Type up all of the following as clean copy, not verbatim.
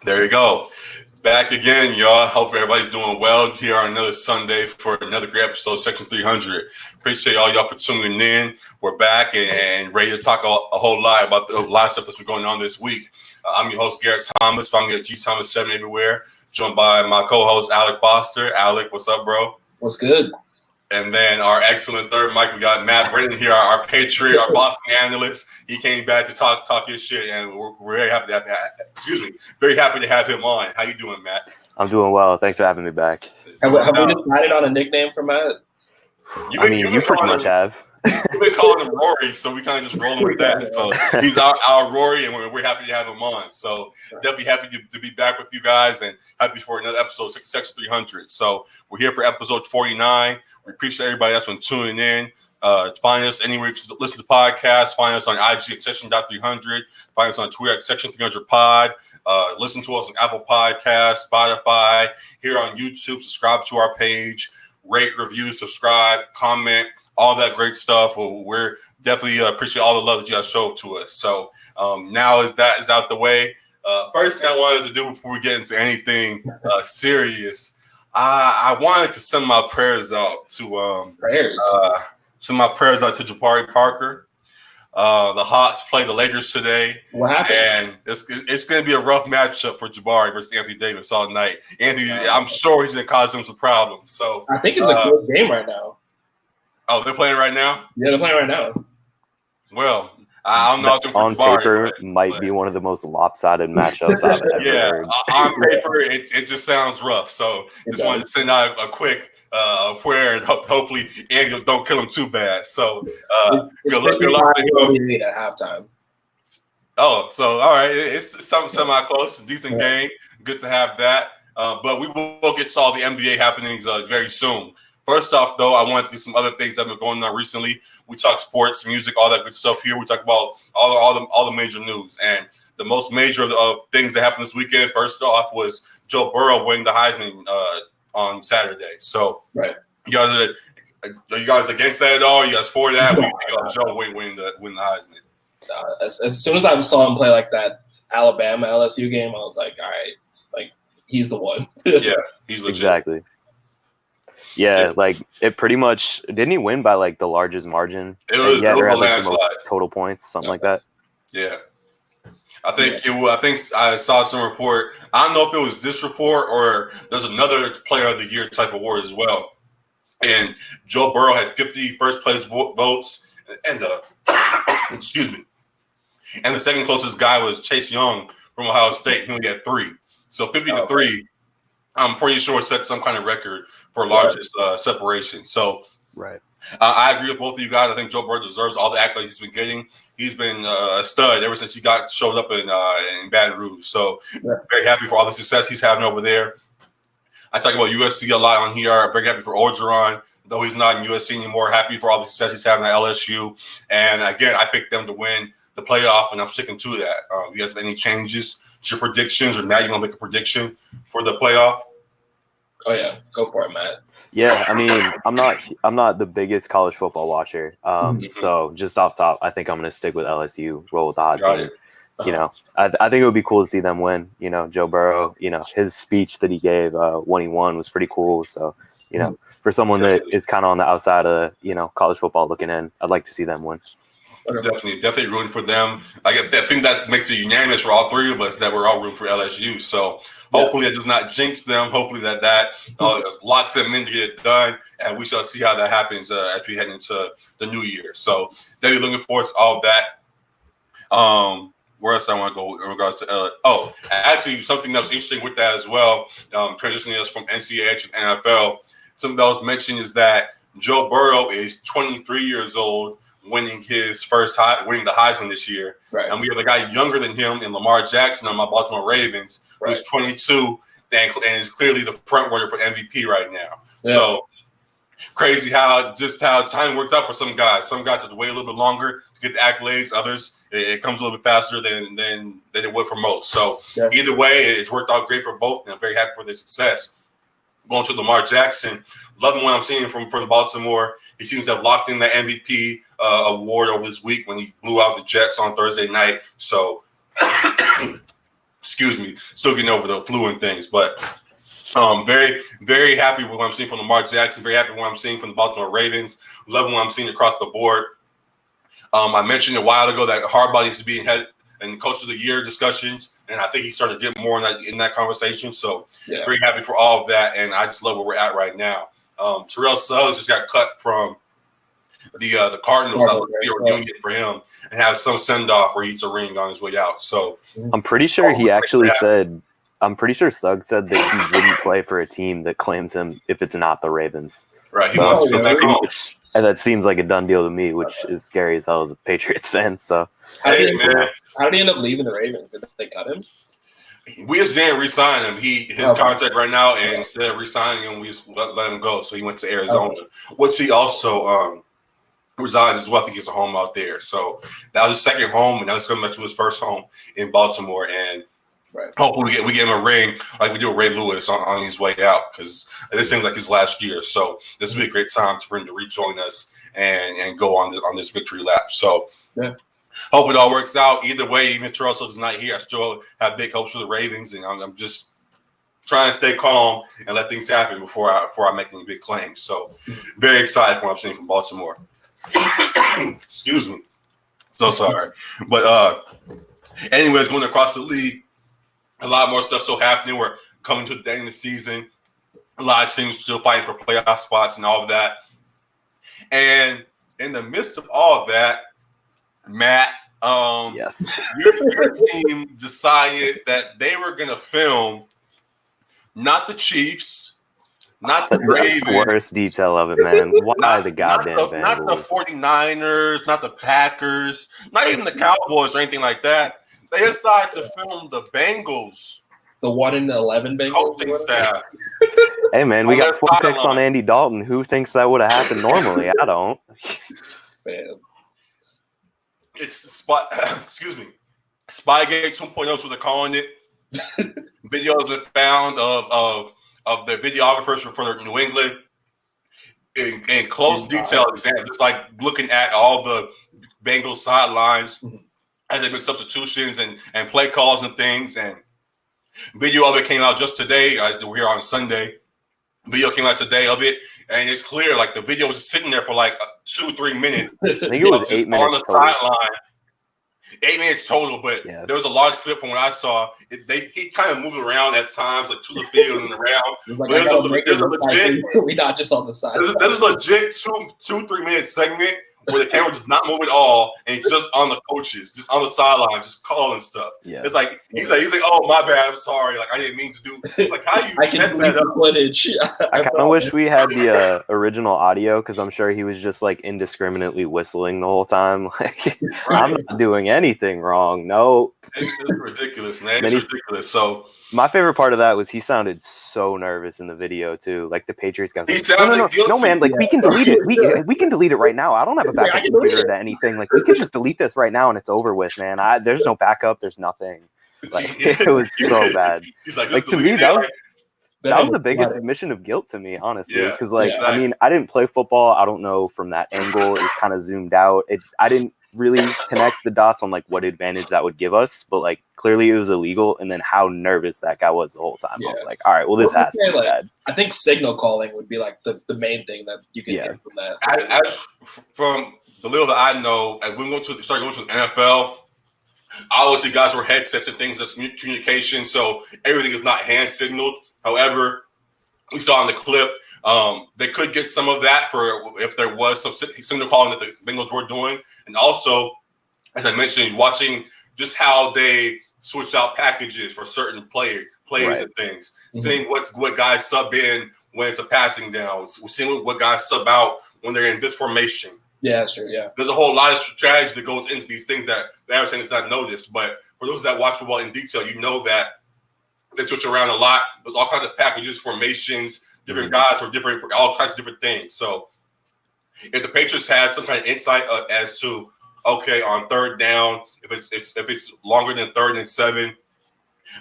There you go. Back again, y'all. Hope everybody's doing well here on another Sunday for another great episode of Section 300. Appreciate all y'all for tuning in. We're back and ready to talk a whole lot about a lot of stuff that's been going on this week. I'm your host, Garrett Thomas. Found me at Thomas7 everywhere. Joined by my co-host, Alec Foster. Alec, what's up, bro? What's good? And then our excellent third mic, we got Matt Brennan here, our patriot, our Boston analyst. He came back to talk his shit, and we're very happy to have him on. How you doing, Matt? I'm doing well. Thanks for having me back. Have we decided on a nickname for Matt? You pretty much have. We've been calling him Rory, so we kind of just rolling with that. So he's our Rory, and we're happy to have him on. So definitely happy to be back with you guys, and happy for another episode of Section 300. So we're here for episode 49. We appreciate everybody that's been tuning in. Find us anywhere you listen to podcasts. Find us on IG at Section.300. Find us on Twitter at Section300pod. Listen to us on Apple Podcasts, Spotify, here on YouTube. Subscribe to our page. Rate, review, subscribe, comment, all that great stuff. We're definitely appreciate all the love that you guys show to us. So now that is out the way, first thing I wanted to do before we get into anything serious, I wanted to send my prayers out to send my prayers out to Jabari Parker. The Hawks play the Lakers today. What happened? And it's going to be a rough matchup for Jabari versus Anthony Davis all night. Anthony, I'm sure he's going to cause him some problems. So I think it's a good game right now. Oh, they're playing right now? Yeah, they're playing right now. Well, I don't know. On paper, might be one of the most lopsided matchups I've ever heard. On paper, it just sounds rough. So just wanted to send out a quick prayer, and hopefully Andy don't kill him too bad. So good luck to him. At halftime. Oh, so all right, it's something semi-close, decent game. Good to have that. But we will get to all the NBA happenings very soon. First off, though, I wanted to get some other things that have been going on recently. We talk sports, music, all that good stuff here. We talk about all the major news. And the most major of things that happened this weekend, first off, was Joe Burrow winning the Heisman on Saturday. So, right. Are you guys against that at all? Are you guys for that? Joe winning the Heisman. As soon as I saw him play like that Alabama LSU game, I was like, all right, like he's the one. Yeah, he's legit. Exactly. Yeah, like it pretty much didn't he win by like the largest margin? It was a landslide. Total points, something like that. Yeah, I think I saw some report. I don't know if it was this report or there's another Player of the Year type award as well. And Joe Burrow had 50 first place votes, and excuse me, and the second closest guy was Chase Young from Ohio State. He only had 3, so 50-3. I'm pretty sure it set some kind of record for largest separation. So, right. I agree with both of you guys. I think Joe Burrow deserves all the accolades he's been getting. He's been a stud ever since he showed up in Baton Rouge. So, very happy for all the success he's having over there. I talk about USC a lot on here. I'm very happy for Orgeron, though he's not in USC anymore. Happy for all the success he's having at LSU. And again, I picked them to win the playoff, and I'm sticking to that. You guys have any changes to your predictions, or now you're gonna make a prediction for the playoff? Oh yeah, go for it, Matt. Yeah, I mean, I'm not the biggest college football watcher. So just off top, I think I'm gonna stick with LSU, roll with the hot team. You know, I think it would be cool to see them win. You know, Joe Burrow, you know, his speech that he gave when he won was pretty cool. So, you know, for someone that is kind of on the outside of, you know, college football looking in, I'd like to see them win. Definitely rooting for them. I think that makes it unanimous for all three of us that we're all rooting for LSU. So hopefully it does not jinx them. Hopefully that locks them in to get it done, and we shall see how that happens as we head into the new year. So definitely looking forward to all of that. Where else I want to go in regards to actually something that was interesting with that as well, transitioning us from NCAA to NFL. Something that was mentioned is that Joe Burrow is 23 years old, winning the Heisman this year. Right. And we have a guy younger than him in Lamar Jackson on my Baltimore Ravens, who's 22 and is clearly the front runner for MVP right now. Yeah. So crazy how time works out for some guys. Some guys have to wait a little bit longer to get the accolades. Others, it comes a little bit faster than it would for most. So either way, it's worked out great for both, and I'm very happy for their success. Going to Lamar Jackson, loving what I'm seeing from Baltimore. He seems to have locked in the MVP award over this week when he blew out the Jets on Thursday night. So still getting over the flu and things, but very, very happy with what I'm seeing from Lamar Jackson. Very happy with what I'm seeing from the Baltimore Ravens. Loving what I'm seeing across the board. I mentioned a while ago that Harbaugh needs to be head in Coach of the Year discussions, and I think he's starting to get more in that conversation. So very happy for all of that, and I just love where we're at right now. Terrell Suggs just got cut from the Cardinals. I look to see a reunion for him and have some send off where he eats a ring on his way out. So I'm pretty sure he actually said. I'm pretty sure Suggs said that he wouldn't play for a team that claims him if it's not the Ravens. Right, he wants to go back home. And that seems like a done deal to me, which is scary as hell as a Patriots fan. So, how did he end up leaving the Ravens? Did they cut him? We just didn't re-sign him. His contract right now, and instead of re-signing him, we just let him go. So he went to Arizona, which he also resides as well. I think he's a home out there. So that was his second home, and now he's coming back to his first home in Baltimore. And hopefully we get him a ring like we do with Ray Lewis on his way out, because this seems like his last year. So this will be a great time for him to rejoin us and go on this victory lap. So hope it all works out. Either way, even if Terrell Suggs is not here, I still have big hopes for the Ravens, and I'm just trying to stay calm and let things happen before I make any big claims. So very excited for what I'm seeing from Baltimore. Excuse me. So sorry. But anyways, going across the league, a lot more stuff still happening. We're coming to the end of the season. A lot of teams still fighting for playoff spots and all of that. And in the midst of all of that, Matt, your team decided that they were going to film not the Chiefs, not the Ravens. That's the worst detail of it, man. Why the goddamn Bengals? Not the 49ers, not the Packers, not even the Cowboys or anything like that. They decided to film the Bengals. The 1-11 Bengals coaching staff. Hey, man, we got 4 picks on Andy Dalton. Who thinks that would have happened normally? I don't. Man. It's excuse me. SpyGate 2.0 is what they're calling it. Videos been found of the videographers for New England in close detail exam, just like looking at all the Bengals sidelines as they make substitutions and play calls and things. And video of it came out just today. We're here on Sunday. Video came out today of it, and it's clear like the video was sitting there for like 2-3 minutes. I think it was 8 minutes on the sideline. 8 minutes total, but there was a large clip from what I saw. He kind of moved around at times, like to the field and around. Like, there's a legit. We not just on the side. There's a legit 2-3 minute segment where the camera does not move at all, and it's just on the coaches, just on the sideline, just calling stuff. Yeah. It's like he's like, oh my bad, I'm sorry, like I didn't mean to do. It's like how you mess that up. Footage. I kind of wish we had the original audio, because I'm sure he was just like indiscriminately whistling the whole time. Like I'm not doing anything wrong. No, it's ridiculous, man. It's ridiculous. So my favorite part of that was he sounded so nervous in the video too. Like the Patriots guys. He sounded guilty. No, man. Like we can delete it. We can delete it right now. I don't have a backup computer to anything. Like we could just delete this right now and it's over with, man. There's no backup. There's nothing. Like it was so bad. He's like to me that was the biggest admission of guilt to me, honestly. Because I mean, I didn't play football. I don't know from that angle. It was kind of zoomed out. I didn't really connect the dots on like what advantage that would give us, but like clearly it was illegal, and then how nervous that guy was the whole time. I was like, all right, well, this has to be bad. I think signal calling would be like the main thing that you can get from that. From the little that I know, and when we started going to the NFL, obviously guys were headsets and things, that's communication, so everything is not hand signaled. However, we saw in the clip, they could get some of that for if there was some signal calling that the Bengals were doing. And also, as I mentioned, watching just how they switch out packages for certain plays and things. Seeing what guys sub in when it's a passing down. Seeing what guys sub out when they're in this formation. Yeah, that's true, yeah. There's a whole lot of strategy that goes into these things that the average fan does not notice. But for those that watch football in detail, you know that they switch around a lot. There's all kinds of packages, formations, different guys for all kinds of different things. So if the Patriots had some kind of insight as to, okay, on third down, if it's longer than 3rd and 7,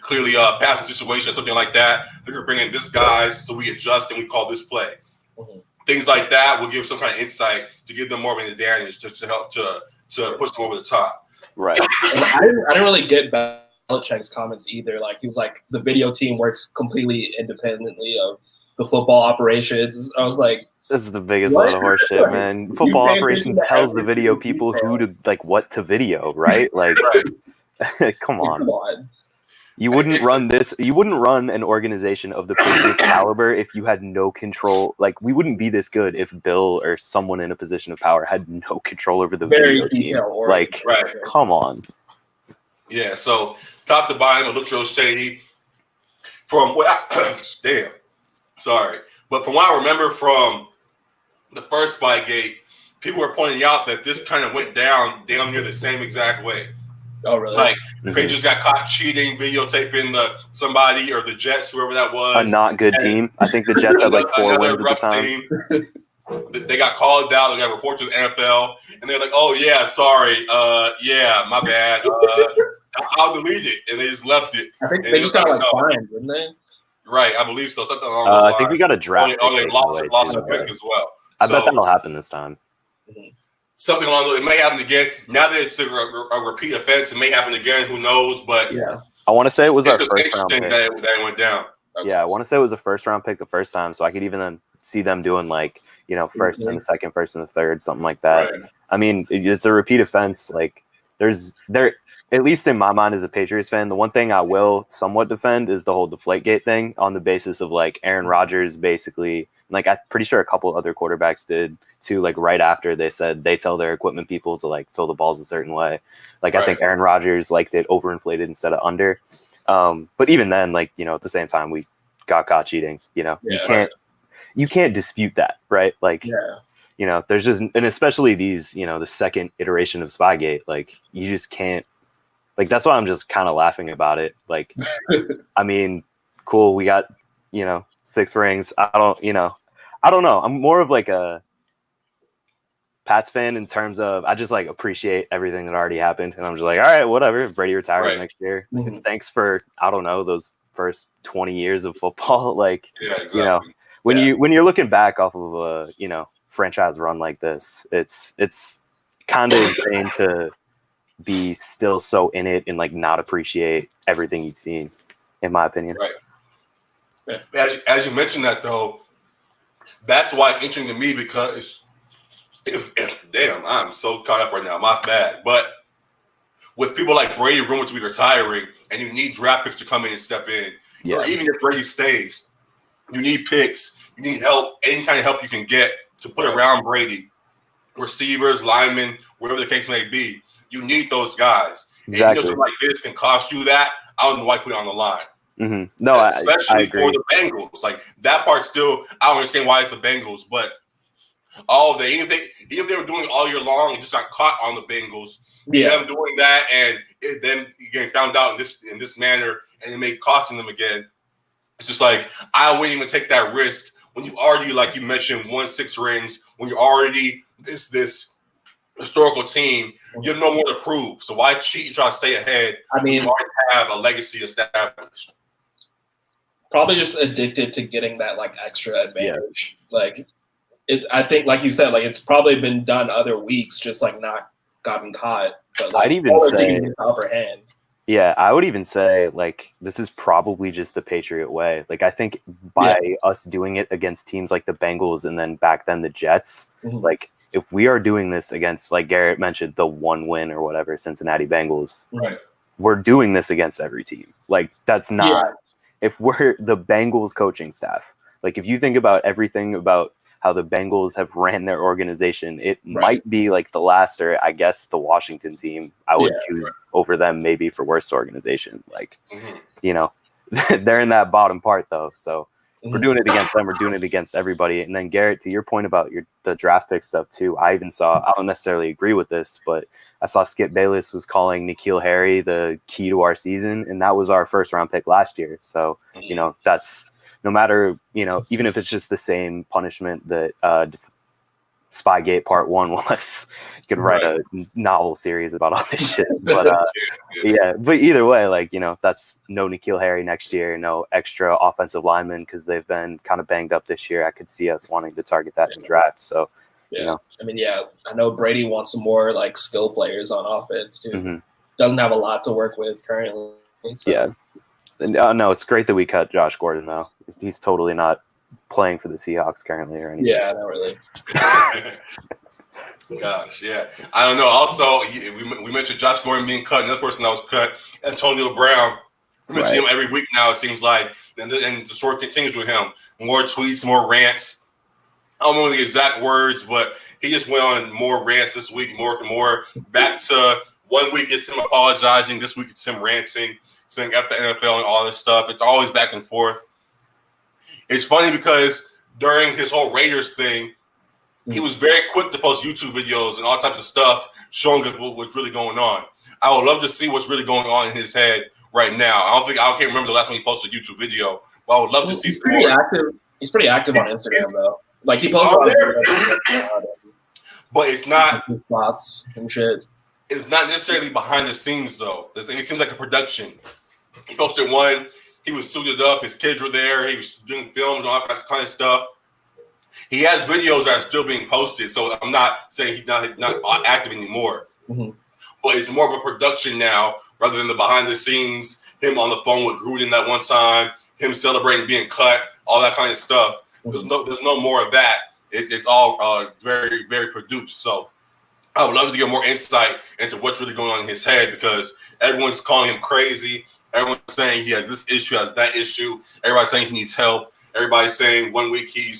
clearly passing situation, something like that, they're gonna bring in this guy, so we adjust and we call this play. Things like that will give some kind of insight to give them more of an advantage to help to push them over the top. Right. I didn't really get back Belichick's comments either. Like he was like, the video team works completely independently of the football operations. I was like, this is the biggest load of horse shit, man. Football operations tells the video people who to like what to video, right? Like, come on. You wouldn't run this. You wouldn't run an organization of the Patriots caliber if you had no control. Like, we wouldn't be this good if Bill or someone in a position of power had no control over the video team. Like, come on. Yeah. So top to bottom, it looks real shady. From what? Damn. Sorry, but from what I remember from the first SpyGate, people were pointing out that this kind of went down damn near the same exact way. Oh, really? Like, Patriots got caught cheating, videotaping somebody or the Jets, whoever that was. A not good team. I think the Jets had like 4 wins at the time. They got called out. They got reported to the NFL, and they're like, "Oh yeah, sorry, yeah, my bad. I'll delete it," and they just left it. I think they just got like fined, didn't they? Right, I believe so. Something along those lines. I think we got a draft. Oh, they lost a pick as well. I bet that'll happen this time. Something along those. It may happen again. Now that it's a repeat offense, it may happen again. Who knows? But yeah, I want to say it was our first round pick that it went down. Okay. Yeah, I want to say it was a first round pick the first time, so I could even then see them doing like first and the second, first and the third, something like that. Right. I mean, it's a repeat offense. Like there. At least in my mind as a Patriots fan, the one thing I will somewhat defend is the whole Deflategate thing on the basis of like Aaron Rodgers basically, like I'm pretty sure a couple other quarterbacks did too, like right after they said they tell their equipment people to like fill the balls a certain way. Like I think Aaron Rodgers liked it overinflated instead of under. But even then, like, at the same time we got caught cheating, you can't dispute that, right? Like, there's just, and especially these, the second iteration of SpyGate, like you just can't. Like, that's why I'm just kind of laughing about it. Like, I mean, cool. We got, 6 rings. I don't know. I'm more of like a Pats fan in terms of, I just like appreciate everything that already happened. And I'm just like, all right, whatever. If Brady retires next year, thanks for, I don't know, those first 20 years of football. Like, when you're looking back off of a, franchise run like this, it's kind of insane to be still so in it and like not appreciate everything you've seen, in my opinion. Right. As you mentioned that though, that's why it's interesting to me because if damn, I'm so caught up right now. My bad. But with people like Brady rumored to be retiring, and you need draft picks to come in and step in, or even if Brady stays, you need picks, you need help, any kind of help you can get to put around Brady, receivers, linemen, whatever the case may be. You need those guys. Exactly. And something like this can cost you that. I don't know why put it on the line. Mm-hmm. No, especially I agree. For the Bengals. Like that part still, I don't understand why it's the Bengals, but all day, even if they were doing it all year long and just got caught on the Bengals, them doing that and them getting found out in this manner and it may costing them again. It's just like I wouldn't even take that risk when you already, like you mentioned, won 6 rings, when you're already this historical team, you have no more to prove. So why cheat and try to stay ahead? I mean, you already have a legacy established. Probably just addicted to getting that like extra advantage. Like I think, like you said, like it's probably been done other weeks, just like not gotten caught. But like, I'd even say the upper hand. Yeah, I would even say like this is probably just the Patriot way. Like I think by us doing it against teams like the Bengals and then back then the Jets, like if we are doing this against, like Garrett mentioned, the 1 win or whatever, Cincinnati Bengals, we're doing this against every team. Like that's not if we're the Bengals coaching staff. Like if you think about everything about how the Bengals have ran their organization, it might be like the last, or I guess the Washington team I would choose over them maybe for worst organization. Like, they're in that bottom part though. So we're doing it against them. We're doing it against everybody. And then Garrett, to your point about the draft pick stuff too, I even saw, I don't necessarily agree with this, but I saw Skip Bayless was calling N'Keal Harry the key to our season. And that was our first round pick last year. So, that's, no matter, even if it's just the same punishment that SpyGate Part 1 was, you could write a novel series about all this shit. But but either way, like, that's no N'Keal Harry next year, no extra offensive linemen because they've been kind of banged up this year. I could see us wanting to target that in the draft. So, I mean, I know Brady wants some more like skill players on offense too. Doesn't have a lot to work with currently. So. Yeah. No, it's great that we cut Josh Gordon, though. He's totally not playing for the Seahawks currently or anything. Yeah, not really. Gosh, yeah. I don't know. Also, we mentioned Josh Gordon being cut. Another person that was cut, Antonio Brown. We mention him every week now, it seems like. And the story continues with him. More tweets, more rants. I don't remember the exact words, but he just went on more rants this week, more and more. Back to 1 week, it's him apologizing. This week, it's him ranting, saying F the NFL and all this stuff. It's always back and forth. It's funny because during his whole Raiders thing, he was very quick to post YouTube videos and all types of stuff showing what's really going on. I would love to see what's really going on in his head right now. I can't remember the last time he posted a YouTube video, but I would love to see some more. He's pretty active on Instagram, though. Like, he posts on there. But it's not spots and shit. It's not necessarily behind the scenes, though. It seems like a production. He posted one. He was suited up. His kids were there. He was doing films and all that kind of stuff. He has videos that are still being posted, so I'm not saying he's not active anymore. Mm-hmm. But it's more of a production now rather than the behind the scenes, him on the phone with Gruden that one time, him celebrating being cut, all that kind of stuff. Mm-hmm. There's no more of that. It's all very, very produced. So I would love to get more insight into what's really going on in his head because everyone's calling him crazy. Everyone's saying he has this issue, has that issue. Everybody's saying he needs help. Everybody's saying 1 week he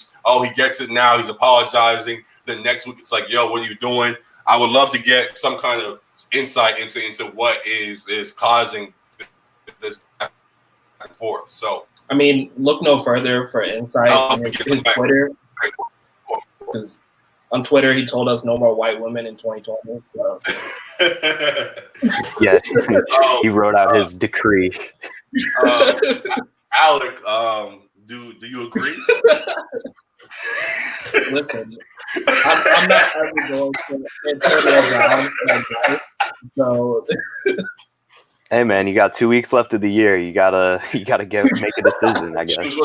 gets it now. He's apologizing. The next week it's like, yo, what are you doing? I would love to get some kind of insight into what is causing this back and forth. So, I mean, look no further for insight on his Twitter. Because on Twitter, he told us no more white women in 2020. So. Yeah, he wrote out his decree. Alec, do you agree? Listen, I'm not ever going to Antonio Brown, so. Hey man, you got 2 weeks left of the year. You gotta make a decision. I guess.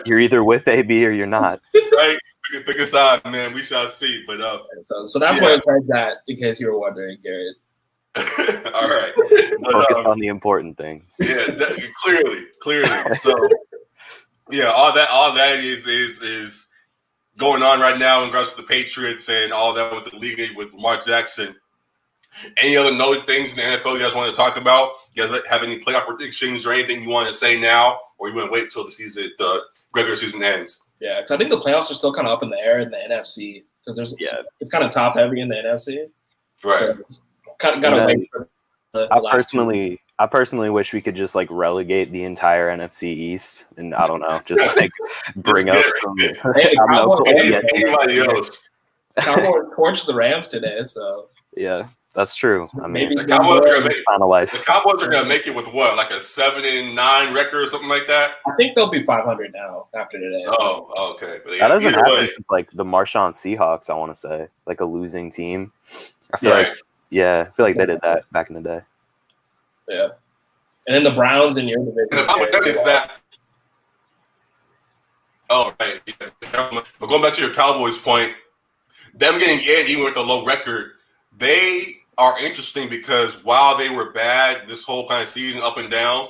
You're either with AB or you're not. Right? We can pick a side, man. We shall see. But so that's where it's at. In case you were wondering, Garrett. All right. Focus on the important things. Yeah, clearly. So, yeah, all that is going on right now in regards to the Patriots and all that with the league with Lamar Jackson. Any other noted things in the NFL you guys want to talk about? You guys have any playoff predictions or anything you want to say now, or you want to wait until the regular season ends? Yeah, because I think the playoffs are still kind of up in the air in the NFC because it's kind of top heavy in the NFC. Right. So, gotta wait for I personally wish we could just like relegate the entire NFC East, and I don't know, just like bring up some. Anybody else? Cowboys torched the Rams today, so yeah, that's true. I mean, the Cowboys are gonna make it with what, like a 7-9 record or something like that. I think they'll be 500 now after today. Oh, okay. But that doesn't happen since like the Marshawn Seahawks. I want to say like a losing team. I feel like they did that back in the day. Yeah, and then the Browns in your division. And the problem with that is that. Oh, right. Yeah. But going back to your Cowboys point, them getting in even with a low record, they are interesting because while they were bad this whole kind of season, up and down,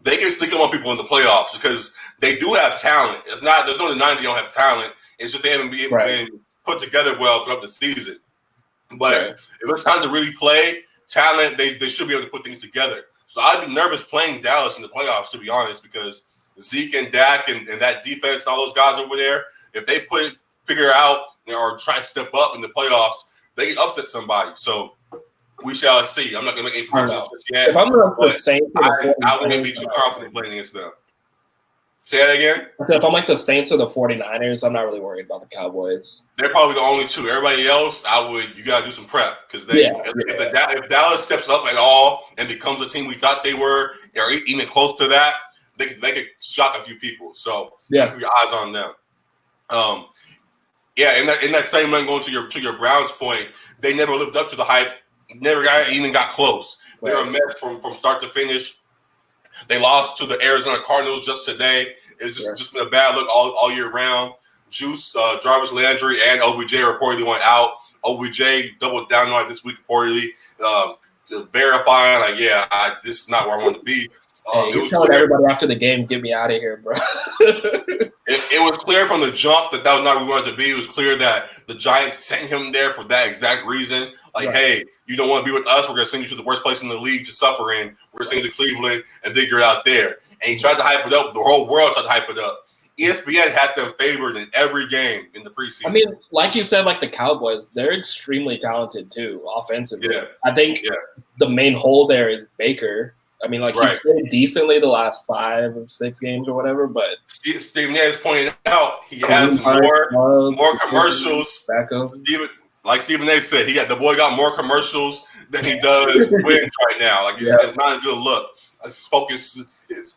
they can sneak up on people in the playoffs because they do have talent. There's no denying they don't have talent. It's just they haven't been put together well throughout the season. But if it's time to really play, talent, they should be able to put things together. So I'd be nervous playing Dallas in the playoffs, to be honest, because Zeke and Dak and that defense, all those guys over there, if they figure out or try to step up in the playoffs, they can upset somebody. So we shall see. I'm not going to make any predictions just yet. If I'm going to put Saints, I wouldn't be too confident playing against them. Say that again? If I'm like the Saints or the 49ers, I'm not really worried about the Cowboys. They're probably the only two. Everybody else, you got to do some prep because if Dallas steps up at all and becomes a team we thought they were or even close to that, they could shock a few people. So keep your eyes on them. In that same line, going to your Browns point, they never lived up to the hype. Never even got close. They were a mess from start to finish. They lost to the Arizona Cardinals just today. It's just been a bad look all year round. Juice, Jarvis Landry, and OBJ reportedly went out. OBJ doubled down on it this week reportedly. verifying, like, this is not where I want to be. Hey, you're telling everybody after the game, get me out of here, bro. It was clear from the jump that was not where we wanted to be. It was clear that the Giants sent him there for that exact reason. Like, hey, you don't want to be with us. We're going to send you to the worst place in the league to suffer in. We're going to send you to Cleveland and figure it out there. And he tried to hype it up. The whole world tried to hype it up. ESPN had them favored in every game in the preseason. I mean, like you said, like the Cowboys, they're extremely talented too, offensively. Yeah. I think the main hole there is Baker. I mean, like, he played decently the last 5 or 6 games or whatever, but Stephen A. has pointed out he has more commercials. Like Stephen A. said, the boy got more commercials than he does wins right now. Like, it's not a good look. His focus is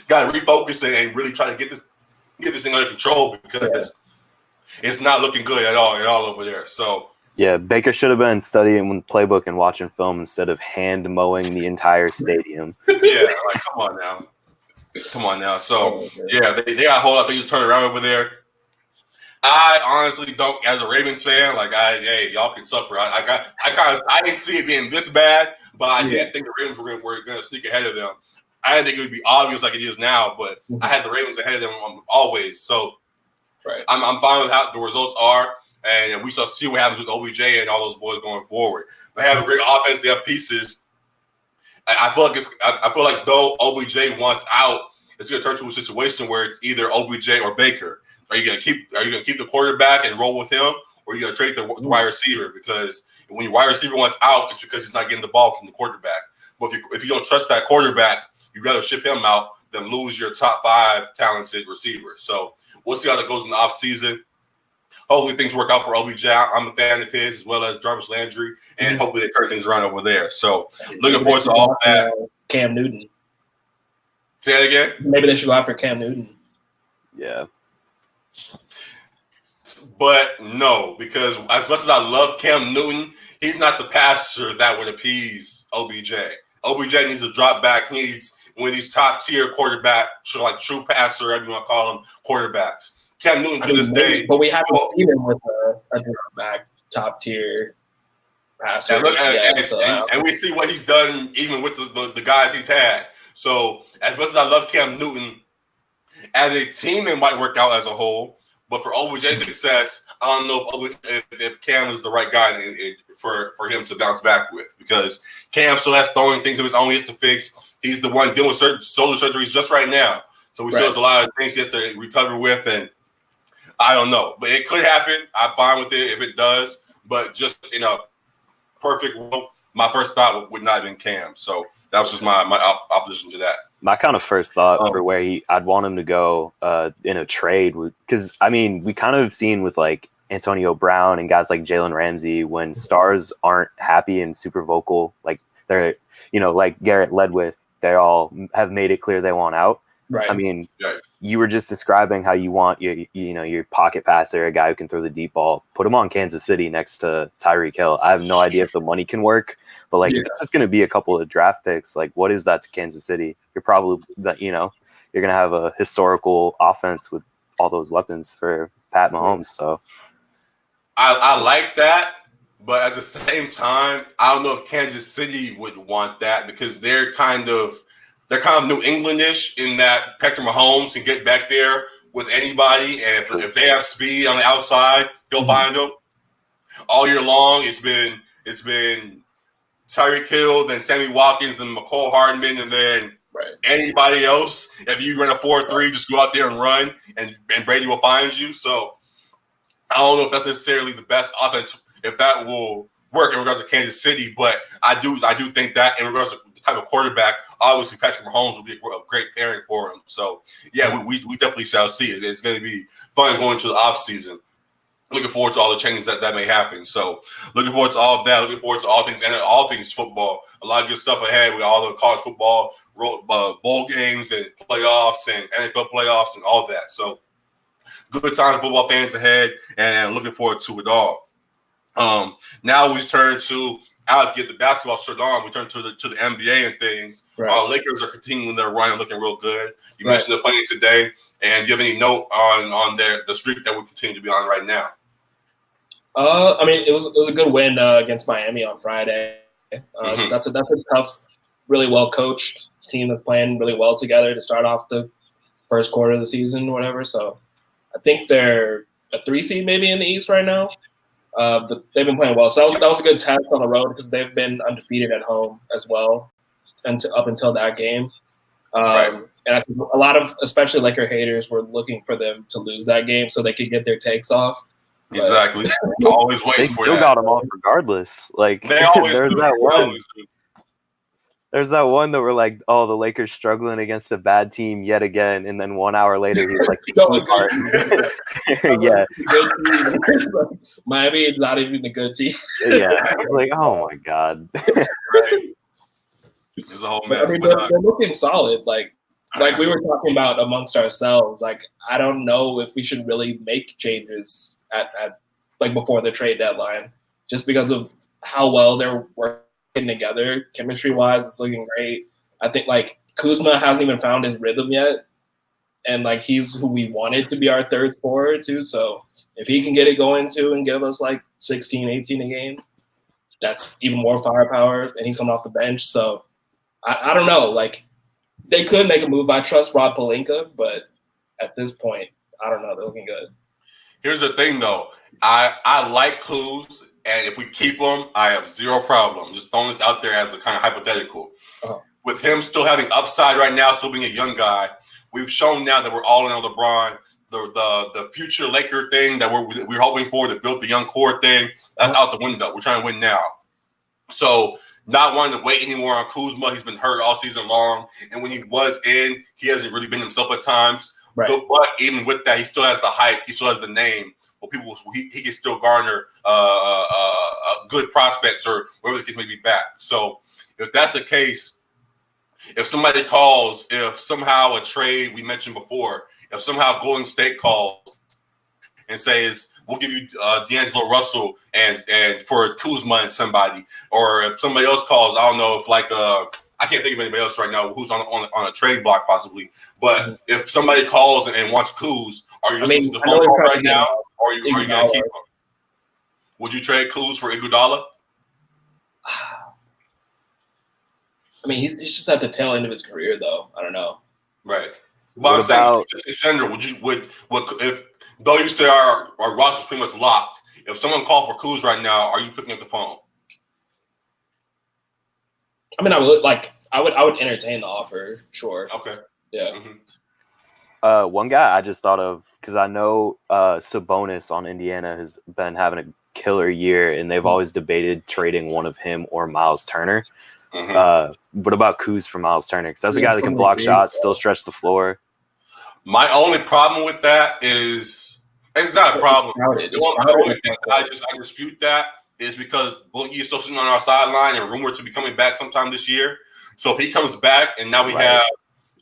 got to refocus and really try to get this thing under control because it's not looking good at all over there. So. Yeah, Baker should have been studying playbook and watching film instead of hand mowing the entire stadium. Yeah, like come on now. So they got a whole lot of things to turn around over there. I honestly don't, as a Ravens fan, like y'all can suffer. I didn't see it being this bad, but I did think the Ravens were going to sneak ahead of them. I didn't think it would be obvious like it is now, but I had the Ravens ahead of them always. So I'm fine with how the results are. And we shall see what happens with OBJ and all those boys going forward. They have a great offense. They have pieces. I feel like though OBJ wants out, it's going to turn to a situation where it's either OBJ or Baker. Are you going to keep the quarterback and roll with him, or are you going to trade the wide receiver? Because when your wide receiver wants out, it's because he's not getting the ball from the quarterback. But if you don't trust that quarterback, you'd rather ship him out than lose your top 5 talented receiver. So we'll see how that goes in the offseason. Hopefully things work out for OBJ. I'm a fan of his as well as Jarvis Landry, and hopefully they turn things around over there. So looking forward to all that. Cam Newton. Say that again? Maybe they should go after Cam Newton. Yeah. But no, because as much as I love Cam Newton, he's not the passer that would appease OBJ. OBJ needs to drop back. He needs one of these top-tier quarterback, like true passer, whatever you want to call them, quarterbacks. Cam Newton to this day. But we haven't seen him with a back top tier passer. And we see what he's done even with the guys he's had. So as much as I love Cam Newton, as a team it might work out as a whole. But for OBJ's success, I don't know if Cam is the right guy for him to bounce back with, because Cam still has throwing things of his own he has to fix. He's the one dealing with certain shoulder surgeries just right now. So we still has a lot of things he has to recover with, and I don't know, but it could happen. I'm fine with it if it does. But just in a perfect world, my first thought would not have been Cam. So that was just my opposition to that. My kind of first thought for where I'd want him to go in a trade, because I mean we kind of seen with like Antonio Brown and guys like Jalen Ramsey, when stars aren't happy and super vocal, like they're like Garrett led with, they all have made it clear they want out. Right. I mean, you were just describing how you want your pocket passer, a guy who can throw the deep ball. Put him on Kansas City next to Tyreek Hill. I have no idea if the money can work, but like it's just going to be a couple of draft picks. Like, what is that to Kansas City? You're probably you're going to have a historical offense with all those weapons for Pat Mahomes. So I like that, but at the same time, I don't know if Kansas City would want that, because they're kind of New England-ish in that Patrick Mahomes can get back there with anybody, and if they have speed on the outside, he'll bind them all year long. It's been Tyreek Hill, then Sammy Watkins, then McCole Hardman, and then anybody else. If you run a 4-3, just go out there and run, and Brady will find you. So I don't know if that's necessarily the best offense, if that will work in regards to Kansas City, but I do think that in regards to the type of quarterback, obviously Patrick Mahomes will be a great pairing for him. So yeah, we definitely shall see it. It's going to be fun going to the off season. Looking forward to all the changes that may happen. So looking forward to all of that. Looking forward to all things football. A lot of good stuff ahead with all the college football, bowl games and playoffs and NFL playoffs and all that. So good time for football fans ahead, and looking forward to it all. Now we turn to Alec, get the basketball shirt on. We turn to the NBA and things. Our Lakers are continuing their run and looking real good. You mentioned they're playing today, and do you have any note on the streak that we continue to be on right now? I mean, it was a good win against Miami on Friday. That's a tough, really well coached team that's playing really well together to start off the first quarter of the season, or whatever. So I think they're a 3 seed maybe in the East right now. But they've been playing well. So that was a good test on the road because they've been undefeated at home as well, and up until that game. And I think a lot of, especially Laker haters, were looking for them to lose that game so they could get their takes off. Exactly. Always waiting for that. They still got them off regardless. Like they always there's do. that one. There's that one that we're like, oh, the Lakers struggling against a bad team yet again, and then 1 hour later he's like, yeah, Miami is not even a good team. Yeah, it's like, oh my god. There's a whole mess. I mean, they're looking solid. Like we were talking about amongst ourselves. Like, I don't know if we should really make changes at like before the trade deadline, just because of how well they're working together, chemistry wise. It's looking great. I think like Kuzma hasn't even found his rhythm yet, and like he's who we wanted to be our third scorer too. So if he can get it going too and give us like 16, 18 a game, that's even more firepower. And he's coming off the bench, so I don't know. Like they could make a move. I trust Rob Pelinka, but at this point, I don't know. They're looking good. Here's the thing, though. I like Kuz, and if we keep him, I have zero problem. Just throwing this out there as a kind of hypothetical. With him still having upside right now, still being a young guy, we've shown now that we're all in on LeBron. The future Laker thing that we're hoping for, to build the young core thing, that's out the window. We're trying to win now. So not wanting to wait anymore on Kuzma. He's been hurt all season long, and when he was in, he hasn't really been himself at times. Right. But even with that, he still has the hype. He still has the name. Well, he can still garner good prospects or whatever the case may be back. So if that's the case, if somebody calls, if somehow a trade we mentioned before, if somehow Golden State calls and says we'll give you D'Angelo Russell and for Kuzma and somebody, or if somebody else calls, I don't know if like I can't think of anybody else right now who's on a trade block possibly. But if somebody calls and wants Kuz, are you listening to the phone call right now, or are you going to keep him? Would you trade Kuz for Iguodala? I mean, he's just at the tail end of his career, though. I don't know. Right. But I'm saying, just in general, would if though you say our roster's pretty much locked, if someone called for Kuz right now, are you picking up the phone? I mean, I would entertain the offer, sure. Okay. Yeah. Mm-hmm. One guy I just thought of, because I know Sabonis on Indiana has been having a killer year, and they've always debated trading one of him or Miles Turner. Mm-hmm. What about Kuz for Miles Turner? Because that's a guy that can block shots, still stretch the floor. My only problem with that is it's not a problem. The only thing I dispute that is because Boogie is still sitting on our sideline and rumored to be coming back sometime this year. So if he comes back and now we have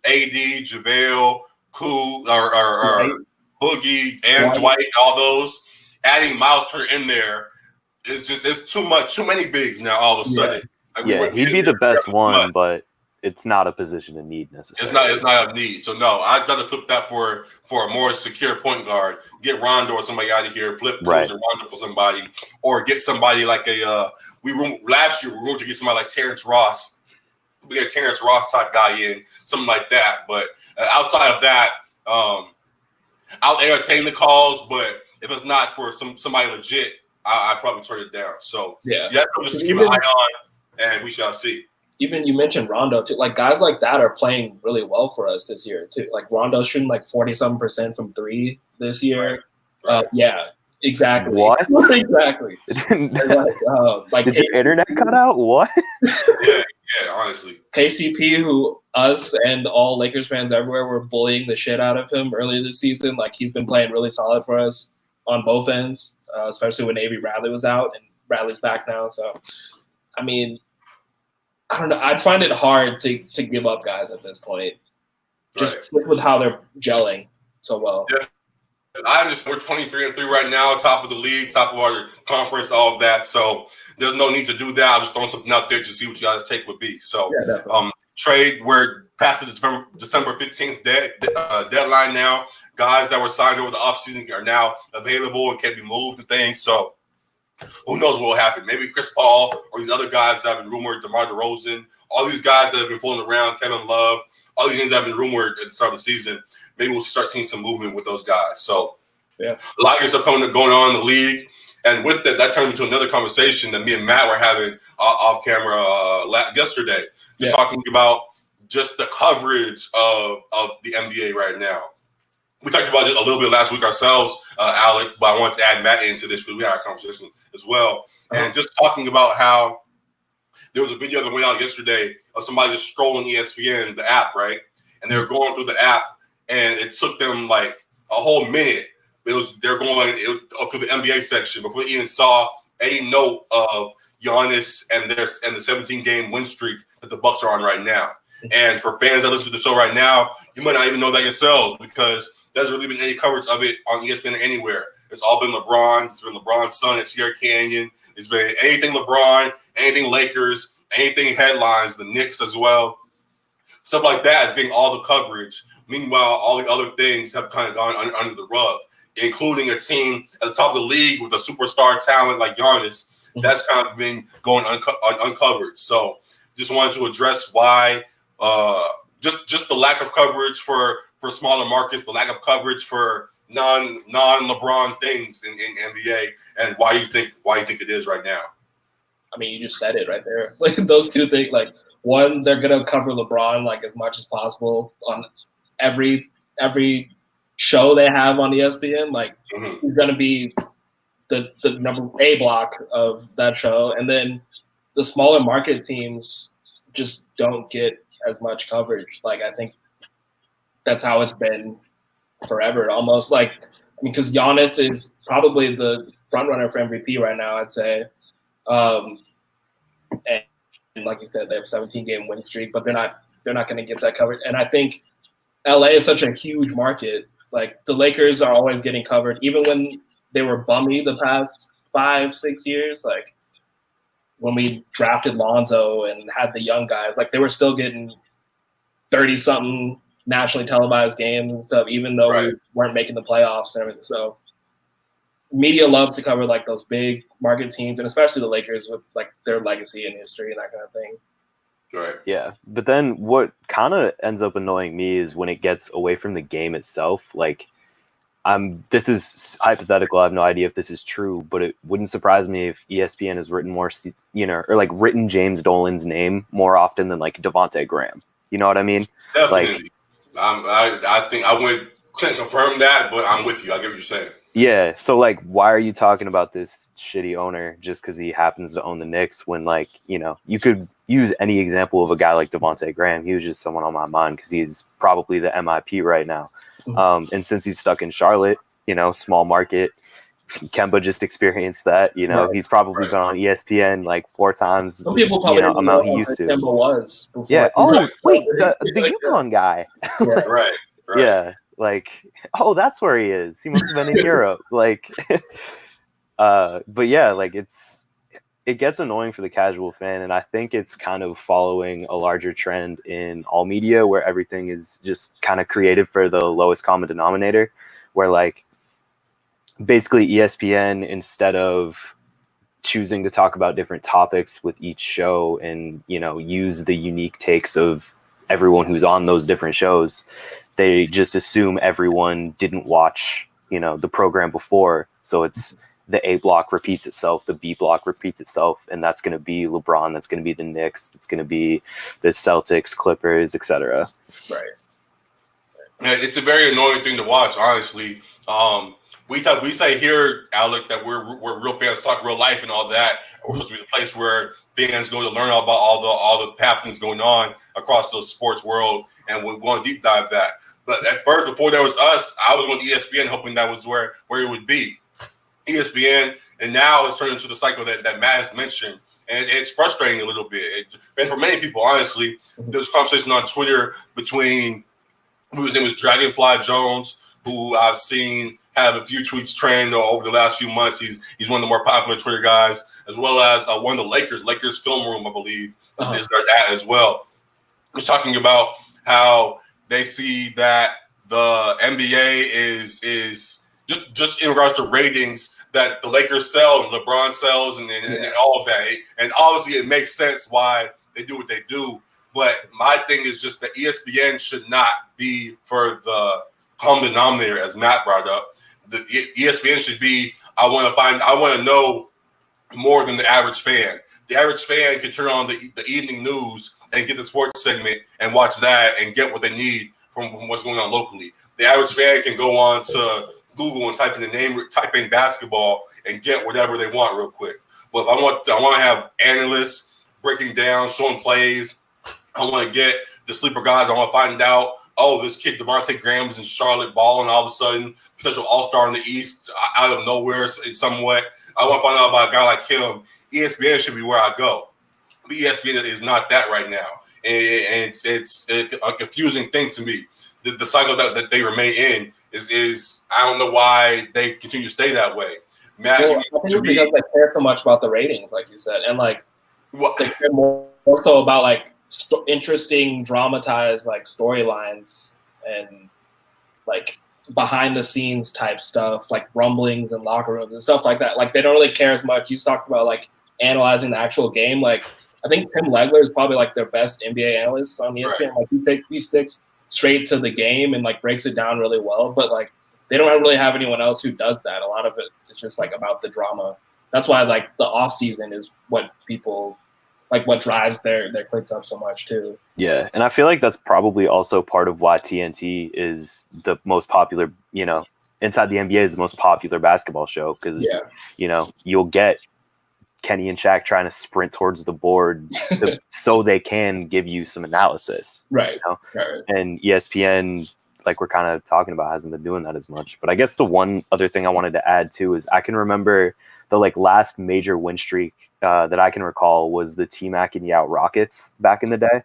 AD, JaVale, Kuz, or Boogie and Dwight, all those, adding Miles Turner in there, it's too much, too many bigs now all of a sudden. Like he'd be the best one, but it's not a position of need necessarily. It's not a need. So no, I'd rather flip that for a more secure point guard. Get Rondo or somebody out of here. Flip Kuz and Rondo for somebody, or get somebody like last year we roomed to get somebody like Terrence Ross. We get a Terrence Ross type guy in, something like that. But outside of that, I'll entertain the calls. But if it's not for somebody legit, I probably turn it down. So just keep an eye on, and we shall see. Even you mentioned Rondo too. Like guys like that are playing really well for us this year too. Like Rondo's shooting like 40-something% from 3 this year. Right. Yeah, exactly. What? Exactly. Did your internet cut out? What? Yeah, honestly. KCP, who us and all Lakers fans everywhere were bullying the shit out of him earlier this season. Like he's been playing really solid for us on both ends, especially when Avery Bradley was out, and Bradley's back now. So, I mean, I don't know. I'd find it hard to give up guys at this point, just with how they're gelling so well. Yeah. I understand we're 23-3 right now, top of the league, top of our conference, all of that. So there's no need to do that. I was throwing something out there to see what you guys' take would be. So trade, we're past the December 15th deadline now. Guys that were signed over the offseason are now available and can be moved and things. So Who knows what will happen? Maybe Chris Paul or these other guys that have been rumored, DeMar DeRozan, all these guys that have been floating around, Kevin Love, all these things that have been rumored at the start of the season. Maybe we'll start seeing some movement with those guys. So a lot of good stuff going on in the league. And with that turned into another conversation that me and Matt were having off camera yesterday, just talking about just the coverage of the NBA right now. We talked about it a little bit last week ourselves, Alec, but I wanted to add Matt into this because we had a conversation as well. And just talking about how there was a video that went out yesterday of somebody just scrolling ESPN, the app, right? And they were going through the app, and it took them like a whole minute. They're going through the NBA section before they even saw a note of Giannis and the 17-game win streak that the Bucks are on right now. And for fans that listen to the show right now, you might not even know that yourselves because there hasn't really been any coverage of it on ESPN or anywhere. It's all been LeBron. It's been LeBron's son at Sierra Canyon. It's been anything LeBron, anything Lakers, anything headlines, the Knicks as well. Stuff like that is getting all the coverage. Meanwhile, all the other things have kind of gone under the rug, including a team at the top of the league with a superstar talent like Giannis. That's kind of been going uncovered. So just wanted to address why just the lack of coverage for smaller markets, the lack of coverage for non-LeBron things in NBA, and why you think it is right now. I mean, you just said it right there. Like those two things. Like one, they're gonna cover LeBron like as much as possible on every show they have on ESPN. Like he's gonna be the number A block of that show, and then the smaller market teams just don't get as much coverage. Like I think that's how it's been forever, almost. Like I mean, because Giannis is probably the front runner for MVP right now, I'd say. And like you said, they have a 17-game win streak, but they're not going to get that coverage. And I think LA is such a huge market. Like the Lakers are always getting covered, even when they were bummy the past 5-6 years. Like when we drafted Lonzo and had the young guys, like they were still getting 30-something nationally televised games and stuff, even though we weren't making the playoffs and everything. So media loves to cover like those big market teams, and especially the Lakers with like their legacy and history and that kind of thing. Right. Yeah. But then what kind of ends up annoying me is when it gets away from the game itself. Like this is hypothetical. I have no idea if this is true, but it wouldn't surprise me if ESPN has written more, or like written James Dolan's name more often than like Devontae Graham. You know what I mean? Definitely. Like, I think I couldn't confirm that, but I'm with you. I get what you're saying. Yeah, so like, why are you talking about this shitty owner just because he happens to own the Knicks when, like, you could use any example of a guy like Devontae Graham. He was just someone on my mind because he's probably the MIP right now. And since he's stuck in Charlotte, small market, Kemba just experienced that. He's probably been on ESPN like 4 times. Some people probably didn't amount know he used to. Kemba was. Yeah. Oh, wait, the UConn guy. Right. Yeah. Like, oh, that's where he is. He must have been in Europe. Like, but yeah, like it gets annoying for the casual fan, and I think it's kind of following a larger trend in all media where everything is just kind of created for the lowest common denominator, where like basically ESPN, instead of choosing to talk about different topics with each show and use the unique takes of everyone who's on those different shows, they just assume everyone didn't watch, the program before. So it's the A block repeats itself, the B block repeats itself, and that's going to be LeBron, that's going to be the Knicks, that's going to be the Celtics, Clippers, etc. Right. Yeah, it's a very annoying thing to watch, honestly. We say here, Alec, that we're real fans, talk real life and all that. We're supposed to be the place where fans go to learn about all the happenings going on across the sports world, and we want to deep dive that. But at first, before there was us, I was on ESPN hoping that was where it would be. ESPN, and now it's turned into the cycle that Matt has mentioned, and it's frustrating a little bit. And for many people, honestly, there's a conversation on Twitter between whose name is Dragonfly Jones, who I've seen have a few tweets trend over the last few months. He's one of the more popular Twitter guys, as well as one of the Lakers film room, I believe, is their dad as well. He's talking about how they see that the NBA is just in regards to ratings, that the Lakers sell and LeBron sells and all of that. And obviously it makes sense why they do what they do. But my thing is just that ESPN should not be for the common denominator, as Matt brought up. The ESPN should be, I want to know more than the average fan. The average fan can turn on the evening news and get the sports segment and watch that and get what they need from what's going on locally. The average fan can go on to Google and type in basketball and get whatever they want real quick. But if I want to have analysts breaking down, showing plays. I want to get the sleeper guys. I want to find out, this kid Devontae Graham is in Charlotte balling all of a sudden, potential all-star in the East out of nowhere somewhat. I want to find out about a guy like him. ESPN should be where I go. But ESPN is not that right now. And it's a confusing thing to me. The cycle that they remain in is I don't know why they continue to stay that way. Matt, I think it's because they care so much about the ratings, like you said, and they care more so about interesting, dramatized storylines and behind the scenes type stuff, like rumblings in locker rooms and stuff like that. They don't really care as much. You talked about analyzing the actual game. I think Tim Legler is probably their best NBA analyst on ESPN. Right. He sticks straight to the game and breaks it down really well. But they don't really have anyone else who does that. A lot of it is just about the drama. That's why the off season is what people what drives their clicks up so much too. Yeah, and I feel like that's probably also part of why TNT is the most popular, inside the NBA is the most popular basketball show because, you'll get Kenny and Shaq trying to sprint towards the board so they can give you some analysis. Right. Right. And ESPN, we're kind of talking about, hasn't been doing that as much. But I guess the one other thing I wanted to add too is I can remember the last major win streak that I can recall was the T-Mac and Yao Rockets back in the day.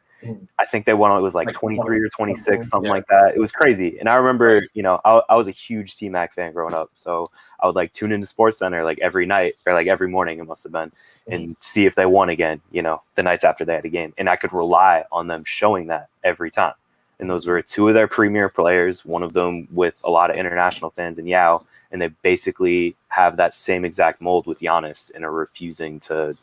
I think they won. It was 23 or 26, something like that. It was crazy. And I remember, I was a huge T-Mac fan growing up. So I would tune into SportsCenter every night or every morning, it must have been, and see if they won again, the nights after they had a game. And I could rely on them showing that every time. And those were two of their premier players, one of them with a lot of international fans in Yao. And they basically have that same exact mold with Giannis and are refusing to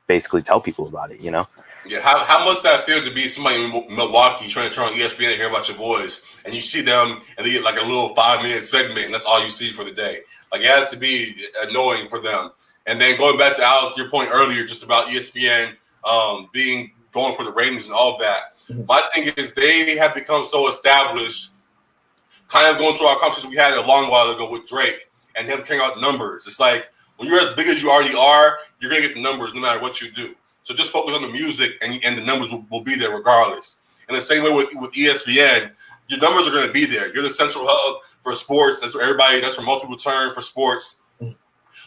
basically tell people about it, Yeah, how must that feel to be somebody in Milwaukee trying to turn on ESPN and hear about your boys, and you see them and they get a little 5-minute segment, and that's all you see for the day. It has to be annoying for them. And then going back to Alec, your point earlier, just about ESPN going for the ratings and all of that. My thing is they have become so established. Kind of going through our conversation we had a long while ago with Drake and him carrying out numbers. It's when you're as big as you already are, you're going to get the numbers no matter what you do. So just focus on the music and the numbers will be there regardless. And the same way with ESPN, your numbers are going to be there. You're the central hub for sports. That's where most people turn for sports.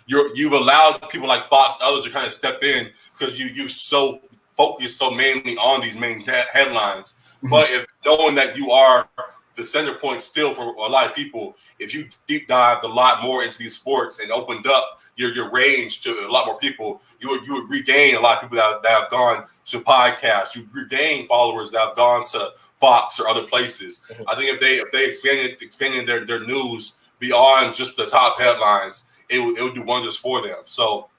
You've allowed people like Fox and others to kind of step in because you so focused so mainly on these main headlines. But if knowing that you are the center point still for a lot of people, if you deep dived a lot more into these sports and opened up your range to a lot more people, you would regain a lot of people that have gone to podcasts. You regain followers that have gone to Fox or other places. I think if they expanded their news beyond just the top headlines, it would do wonders for them. So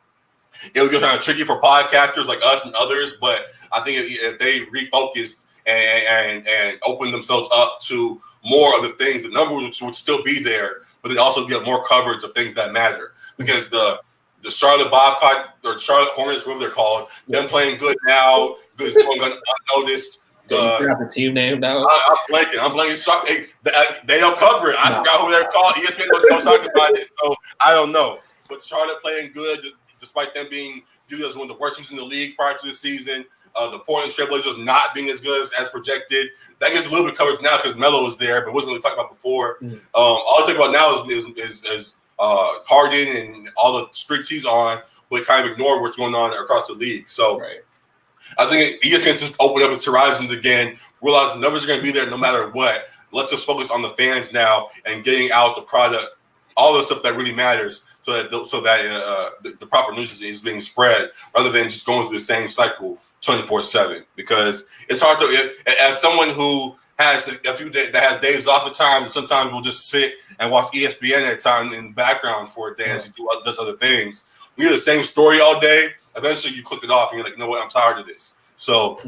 it would get kind of tricky for podcasters like us and others, but I think if they refocused and open themselves up to more of the things, the numbers would still be there, but they also get more coverage of things that matter. Because the Charlotte Bobcat or Charlotte Hornets, whatever they're called, them playing good now, good is going unnoticed. You got the team name now. I'm blanking. They don't cover it. I forgot who they're called. ESPN don't talk about it, so I don't know. But Charlotte playing good, despite them being viewed as one of the worst teams in the league prior to the season. The Portland Trailblazers not being as good as projected. That gets a little bit coverage now because Melo was there, but wasn't really talked about before. All I talk about now is Harden and all the streaks he's on, but kind of ignore what's going on across the league. So I think ESPN just open up its horizons again, realize the numbers are going to be there no matter what. Let's just focus on the fans now and getting out the product, all the stuff that really matters, so that the proper news is being spread rather than just going through the same cycle 24/7. Because it's hard to, as someone who has a few days that has days off at times, and sometimes we'll just sit and watch ESPN at time in the background for a day as he does other things. We hear the same story all day. Eventually, you click it off, and you're like, you know what? I'm tired of this. So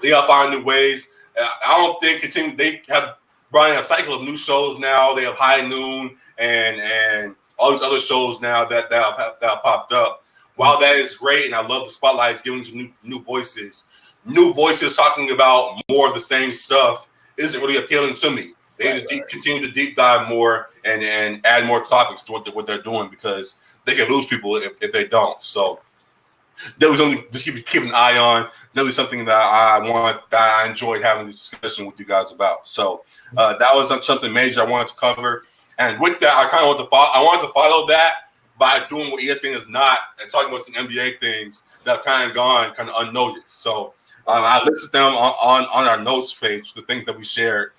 they got to find new ways. I don't think they have brought in a cycle of new shows now. They have High Noon and all these other shows now that have popped up. While that is great, and I love the spotlight it's giving to new voices. New voices talking about more of the same stuff isn't really appealing to me. They need to continue to deep dive more and add more topics to what they're doing, because they can lose people if they don't. So that was something just keep an eye on. That was something that I enjoyed having this discussion with you guys about. So that was something major I wanted to cover. And with that, I kind of wanted to follow that by doing what ESPN is not and talking about some NBA things that have kind of gone kind of unnoticed. So I listed them on our notes page, the things that we shared.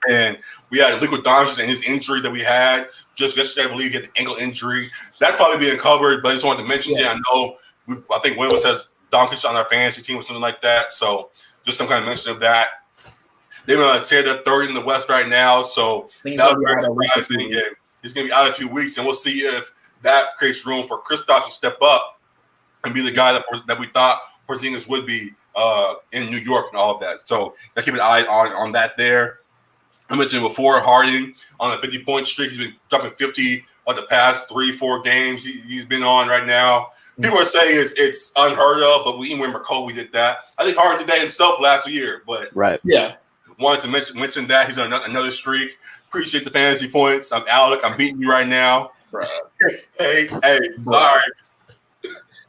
And we had Liquid Doncic and his injury that we had just yesterday. I believe he had the ankle injury. That's probably being covered, but I just wanted to mention it. I know I think one of us has Doncic on our fantasy team or something like that. So just some kind of mention of that. They're going to tear their third in the West right now. So that was very surprising. Yeah, he's going to be out in a few weeks, and we'll see if that creates room for Kristaps to step up and be the guy that we thought Porzingis would be in New York and all of that. So I keep an eye on that there. I mentioned before, Harden on a 50-point streak. He's been dropping 50 on the past 3-4 games he's been on right now. People are saying it's unheard of, but even when Kobe did that. I think Harden did that himself last year. But wanted to mention that. He's on another streak. Appreciate the fantasy points. I'm Alec. I'm beating you right now. Hey, sorry.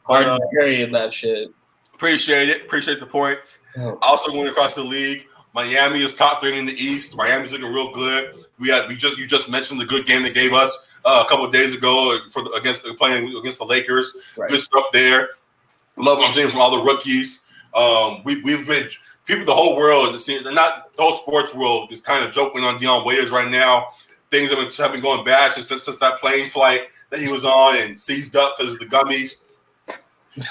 Harden carrying that shit. Appreciate it. Appreciate the points. Also going across the league. Miami is top 3 in the East. Miami's looking real good. You just mentioned the good game they gave us a couple of days ago playing against the Lakers. Good stuff there. Love what I'm seeing from all the rookies. We've been the whole world, not the whole sports world, is kind of joking on Dion Waiters right now. Things have been going bad since that plane flight that he was on and seized up because of the gummies.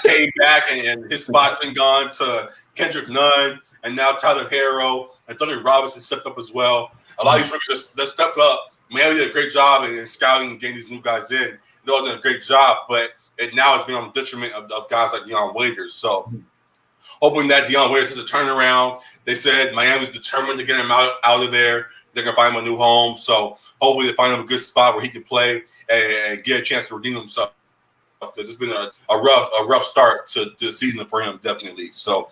Came back and his spot's been gone to Kendrick Nunn and now Tyler Herro and Duncan Robinson stepped up as well. A lot of these rookies that stepped up. Miami did a great job in scouting and getting these new guys in. They all did a great job, but now it's been on the detriment of guys like Dion Waiters. So hoping that Dion Waiters has a turnaround. They said Miami's determined to get him out of there. They're going to find him a new home. So hopefully they find him a good spot where he can play and get a chance to redeem himself. Because it's been a rough start to the season for him, definitely. So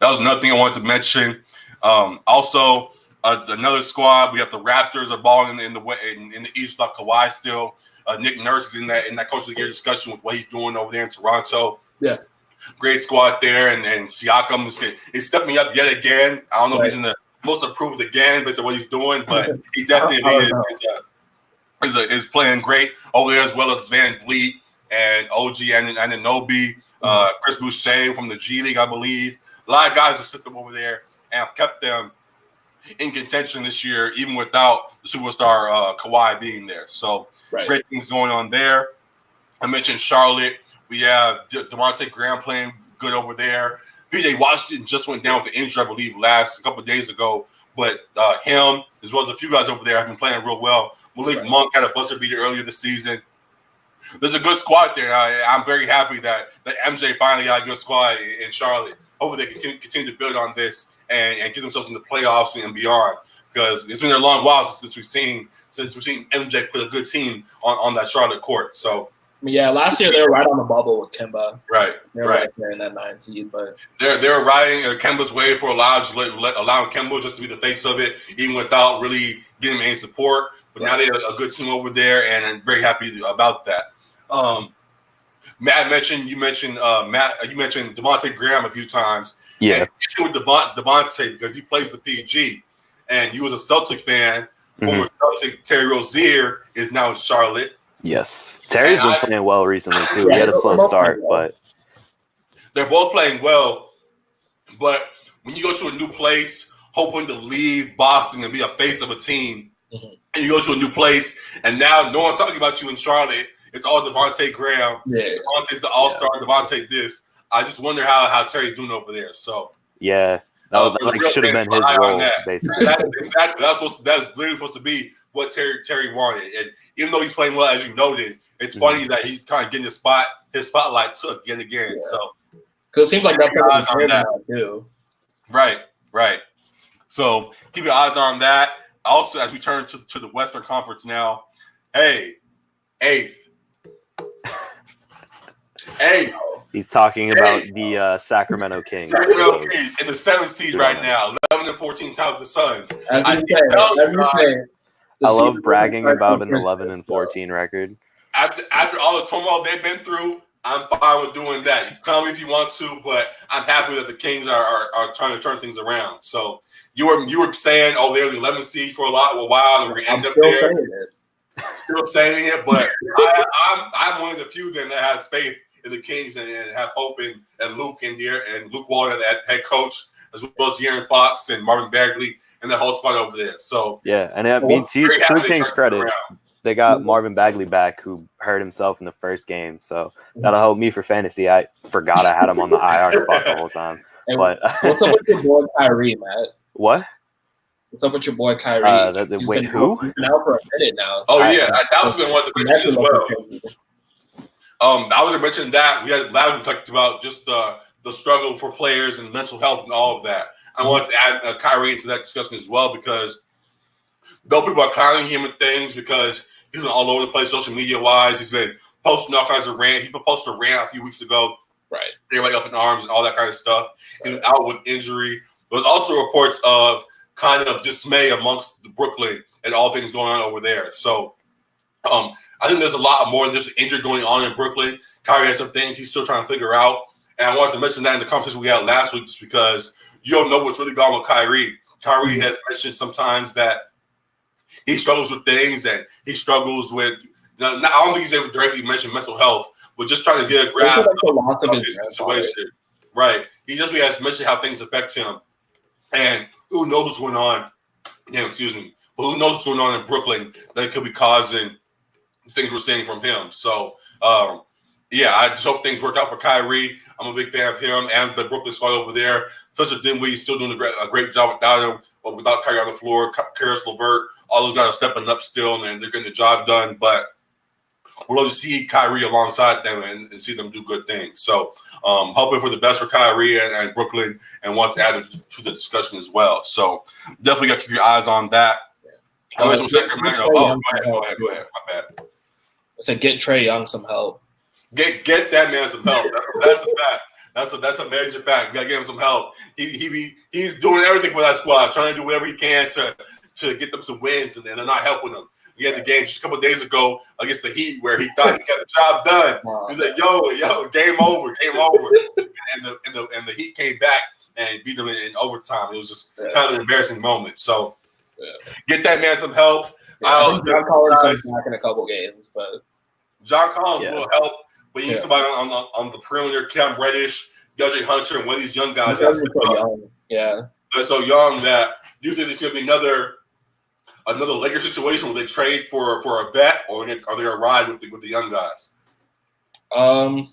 that was another thing I wanted to mention. Also, another squad. We got the Raptors are balling in the East without Kawhi still. Nick Nurse is in that coach of the year discussion with what he's doing over there in Toronto. Yeah, great squad there, and Siakam is stepping up yet again. I don't know if he's in the most improved again based on what he's doing, but he definitely is playing great over there, as well as Van Vliet and OG Anunoby, Chris Boucher from the G League, I believe. A lot of guys have stepped up over there and have kept them in contention this year, even without the superstar Kawhi being there. So great things going on there. I mentioned Charlotte. We have Devontae Graham playing good over there. PJ Washington just went down with the injury, I believe, a couple of days ago. But him, as well as a few guys over there, have been playing real well. Malik Monk had a buzzer beater earlier this season. There's a good squad there. I'm very happy that MJ finally got a good squad in Charlotte. Hopefully they can continue to build on this and get themselves in the playoffs and beyond, because it's been a long while since we've seen MJ put a good team on that Charlotte court. So yeah, last year they were right on the bubble with Kemba. Right. There in that 9 seed, but they're riding Kemba's way for allowing Kemba just to be the face of it, even without really getting any support. But now they have a good team over there, and I'm very happy about that. Matt you mentioned Devontae Graham a few times. Yeah. And with Devontae, because he plays the PG, and you was a Celtic fan. Former Celtic Terry Rozier is now in Charlotte. Yes, Terry's been playing well recently too. He had a slow start, but they're both playing well. But when you go to a new place, hoping to leave Boston and be a face of a team, and you go to a new place, and now no one's talking about you in Charlotte. It's all Devontae Graham. Devontae's the all-star. Devontae this. I just wonder how Terry's doing over there. So yeah, That should have been his role, basically. Exactly. That's literally supposed to be what Terry wanted. And even though he's playing well, as you noted, it's funny that he's kind of getting his spotlight took again. Yeah. So because it seems like that's eyes on that too. Right. So keep your eyes on that. Also, as we turn to the Western Conference now, hey, eighth. He's talking about the Sacramento Kings. Sacramento Kings in the 7th seed right now, 11-14 times the Suns. I love bragging about an 11-14 record. After all the turmoil they've been through, I'm fine with doing that. You call me if you want to, but I'm happy that the Kings are trying to turn things around. So you were saying, oh, they're the 11th seed for a while, and we're going to end up there. Still saying it, but I'm one of the few then that has faith in the Kings and have hope in Luke and Luke Walton, that head coach, as well as De'Aaron Fox and Marvin Bagley and the whole squad over there. So yeah, and I mean, to Kings' credit, they got Marvin Bagley back, who hurt himself in the first game. So that'll help me for fantasy. I forgot I had him on the IR spot the whole time. But what's up with your boy Kyrie, Matt? What? What's up with your boy Kyrie? Wait, who? He's been out for a minute now. Oh yeah, that was been one to mention as well. I was going to mention that we talked about just the struggle for players and mental health and all of that. I wanted to add Kyrie into that discussion as well, because though people are clowning him and things because he's been all over the place social media wise, he's been posting all kinds of rant. He posted a rant a few weeks ago. Right. Everybody up in arms and all that kind of stuff. He's been out with injury. There's also reports of kind of dismay amongst the Brooklyn and all things going on over there. So I think there's a lot more than just injury going on in Brooklyn. Kyrie has some things he's still trying to figure out. And I wanted to mention that in the conversation we had last week, just because you don't know what's really going on with Kyrie. Kyrie has mentioned sometimes that he struggles with things, and he struggles with, I don't think he's ever directly mentioned mental health, but just trying to get a grasp of his situation. Right. He just has mentioned how things affect him. And who knows what's going on. Yeah, excuse me. But who knows what's going on in Brooklyn that could be causing things we're seeing from him. So, I just hope things work out for Kyrie. I'm a big fan of him and the Brooklyn squad over there. Spencer Dinwiddie's still doing a great job without him, but without Kyrie on the floor. Karis LeVert, all those guys are stepping up still, and they're getting the job done. But we'll love to see Kyrie alongside them and see them do good things. So, hoping for the best for Kyrie and Brooklyn, and want to add them to the discussion as well. So, definitely got to keep your eyes on that. Go ahead. My bad. I said, get Trae Young some help. Get that man some help. That's a fact. That's a major fact. We gotta give him some help. He's doing everything for that squad, trying to do whatever he can to get them some wins, and they're not helping them. We had the game just a couple of days ago against the Heat where he thought he got the job done. Wow. He was like, "Yo, game over." And the Heat came back and beat them in overtime. It was just kind of an embarrassing moment. So get that man some help. I think John Collins is back in a couple games, but John Collins will help. But you need somebody on the perimeter, Cam Reddish, DeAndre Hunter, and one of these young guys. They're so young that you think it's going to be another Lakers situation where they trade for a vet, or are they going to ride with the young guys? I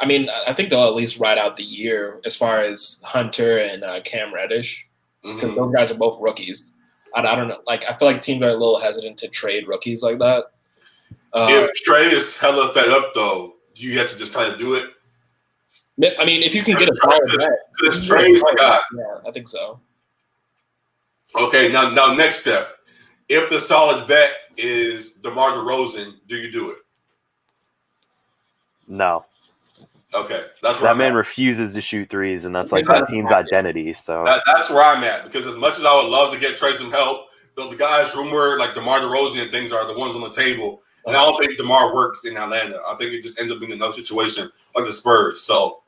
mean, I think they'll at least ride out the year as far as Hunter and Cam Reddish, because those guys are both rookies. I don't know. Like, I feel like teams are a little hesitant to trade rookies like that. If Trae is hella fed up, though, do you have to just kind of do it? I mean, if you can get a solid vet. Because Trae's the guy. Yeah, I think so. Okay, now next step. If the solid vet is DeMar DeRozan, do you do it? No. Okay, that's where that man refuses to shoot threes, and that's like that team's identity. So that's where I'm at, because as much as I would love to get Trae some help, the guys rumored like DeMar DeRozan and things are the ones on the table. And I don't think DeMar works in Atlanta. I think it just ends up being another situation like the Spurs. So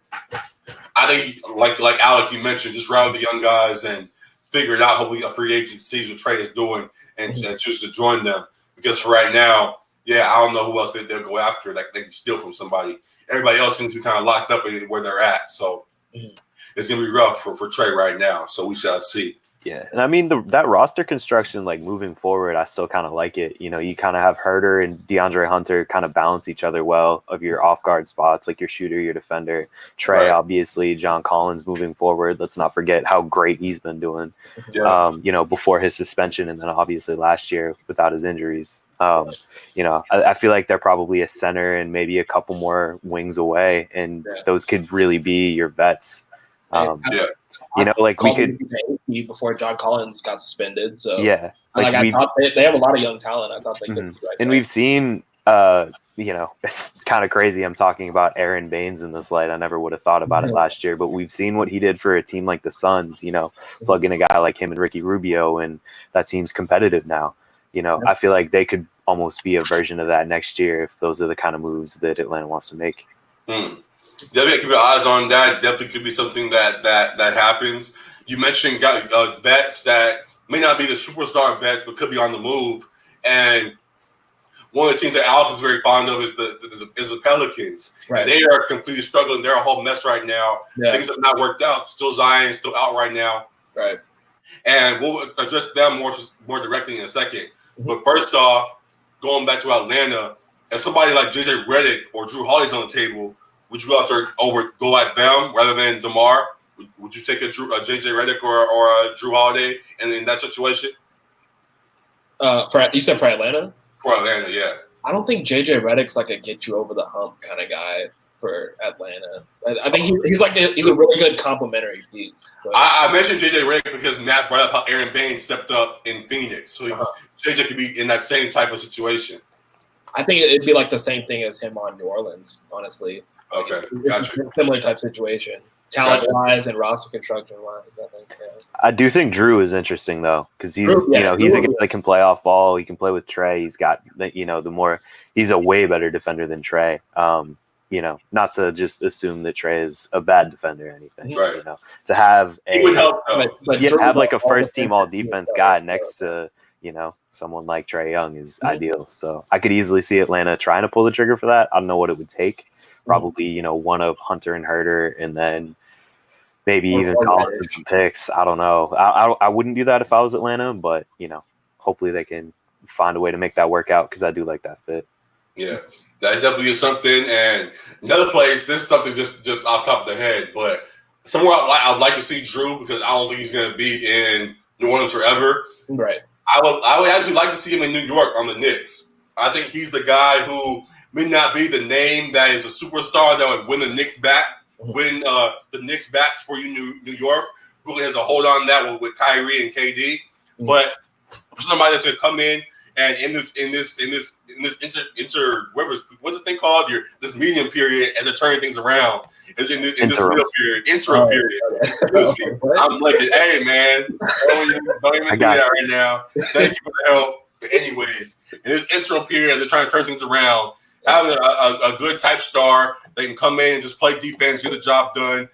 I think, like Alec, you mentioned, just ride with the young guys and figure it out. Hopefully, a free agent sees what Trae is doing and choose to join them. Because for right now, I don't know who else they'll go after. Like they can steal from somebody. Everybody else seems to be kind of locked up in where they're at. So it's going to be rough for Trae right now. So we shall see. Yeah, and I mean that roster construction, like moving forward, I still kind of like it. You kind of have Herder and DeAndre Hunter kind of balance each other well of your off guard spots, like your shooter, your defender. Trey, obviously, John Collins moving forward. Let's not forget how great he's been doing. Yeah. Before his suspension, and then obviously last year without his injuries. I feel like they're probably a center and maybe a couple more wings away, and those could really be your vets. We could before John Collins got suspended. So I thought they have a lot of young talent. I thought they could. And we've seen, it's kind of crazy. I'm talking about Aaron Baines in this light. I never would have thought about it last year, but we've seen what he did for a team like the Suns. Plug in a guy like him and Ricky Rubio, and that team's competitive now. I feel like they could almost be a version of that next year if those are the kind of moves that Atlanta wants to make. Definitely keep your eyes on that. Definitely could be something that happens. You mentioned vets that may not be the superstar vets, but could be on the move. And one of the teams that Alec is very fond of is the Pelicans. Right. They are completely struggling. They're a whole mess right now. Yeah. Things have not worked out. Still Zion, still out right now. Right. And we'll address them more directly in a second. But first off, going back to Atlanta, if somebody like JJ Redick or Drew Holiday's on the table, would you go at them rather than DeMar? Would you take a JJ Redick or a Drew Holiday in that situation? You said for Atlanta? For Atlanta, yeah. I don't think JJ Redick's like a get you over the hump kind of guy for Atlanta. I think he's a really good complementary piece. I mentioned JJ Redick because Matt brought up how Aaron Baines stepped up in Phoenix, so JJ could be in that same type of situation. I think it'd be like the same thing as him on New Orleans, honestly. Okay, gotcha. A similar type situation, talent-wise and roster construction-wise. I think. Yeah. I do think Drew is interesting though, because he's he's a guy that can play off ball. He can play with Trey. He's got he's a way better defender than Trey. Not to just assume that Trey is a bad defender or anything. Right. To have he would help. Have like a first team all defense guy next to someone like Trey Young is ideal. So I could easily see Atlanta trying to pull the trigger for that. I don't know what it would take. Probably, one of Hunter and Herder, and then maybe even Collins and some picks. I don't know. I wouldn't do that if I was Atlanta, but, hopefully they can find a way to make that work out because I do like that fit. Yeah, that definitely is something. And another place, this is something just off top of the head, but somewhere I'd like to see Drew because I don't think he's going to be in New Orleans forever. Right. I would actually like to see him in New York on the Knicks. I think he's the guy who may not be the name that is a superstar that would win the Knicks back, the Knicks back for you, New York. Brooklyn has a hold on that with Kyrie and KD, but for somebody that's going to come in and in this what's the thing called? This medium period as they're turning things around. Is in this middle period, interim period. Excuse me. I'm like, hey man, don't even do that right now. Thank you for the help. But anyways, in this interim period, they're trying to turn things around. Having a good type star, they can come in and just play defense, get the job done.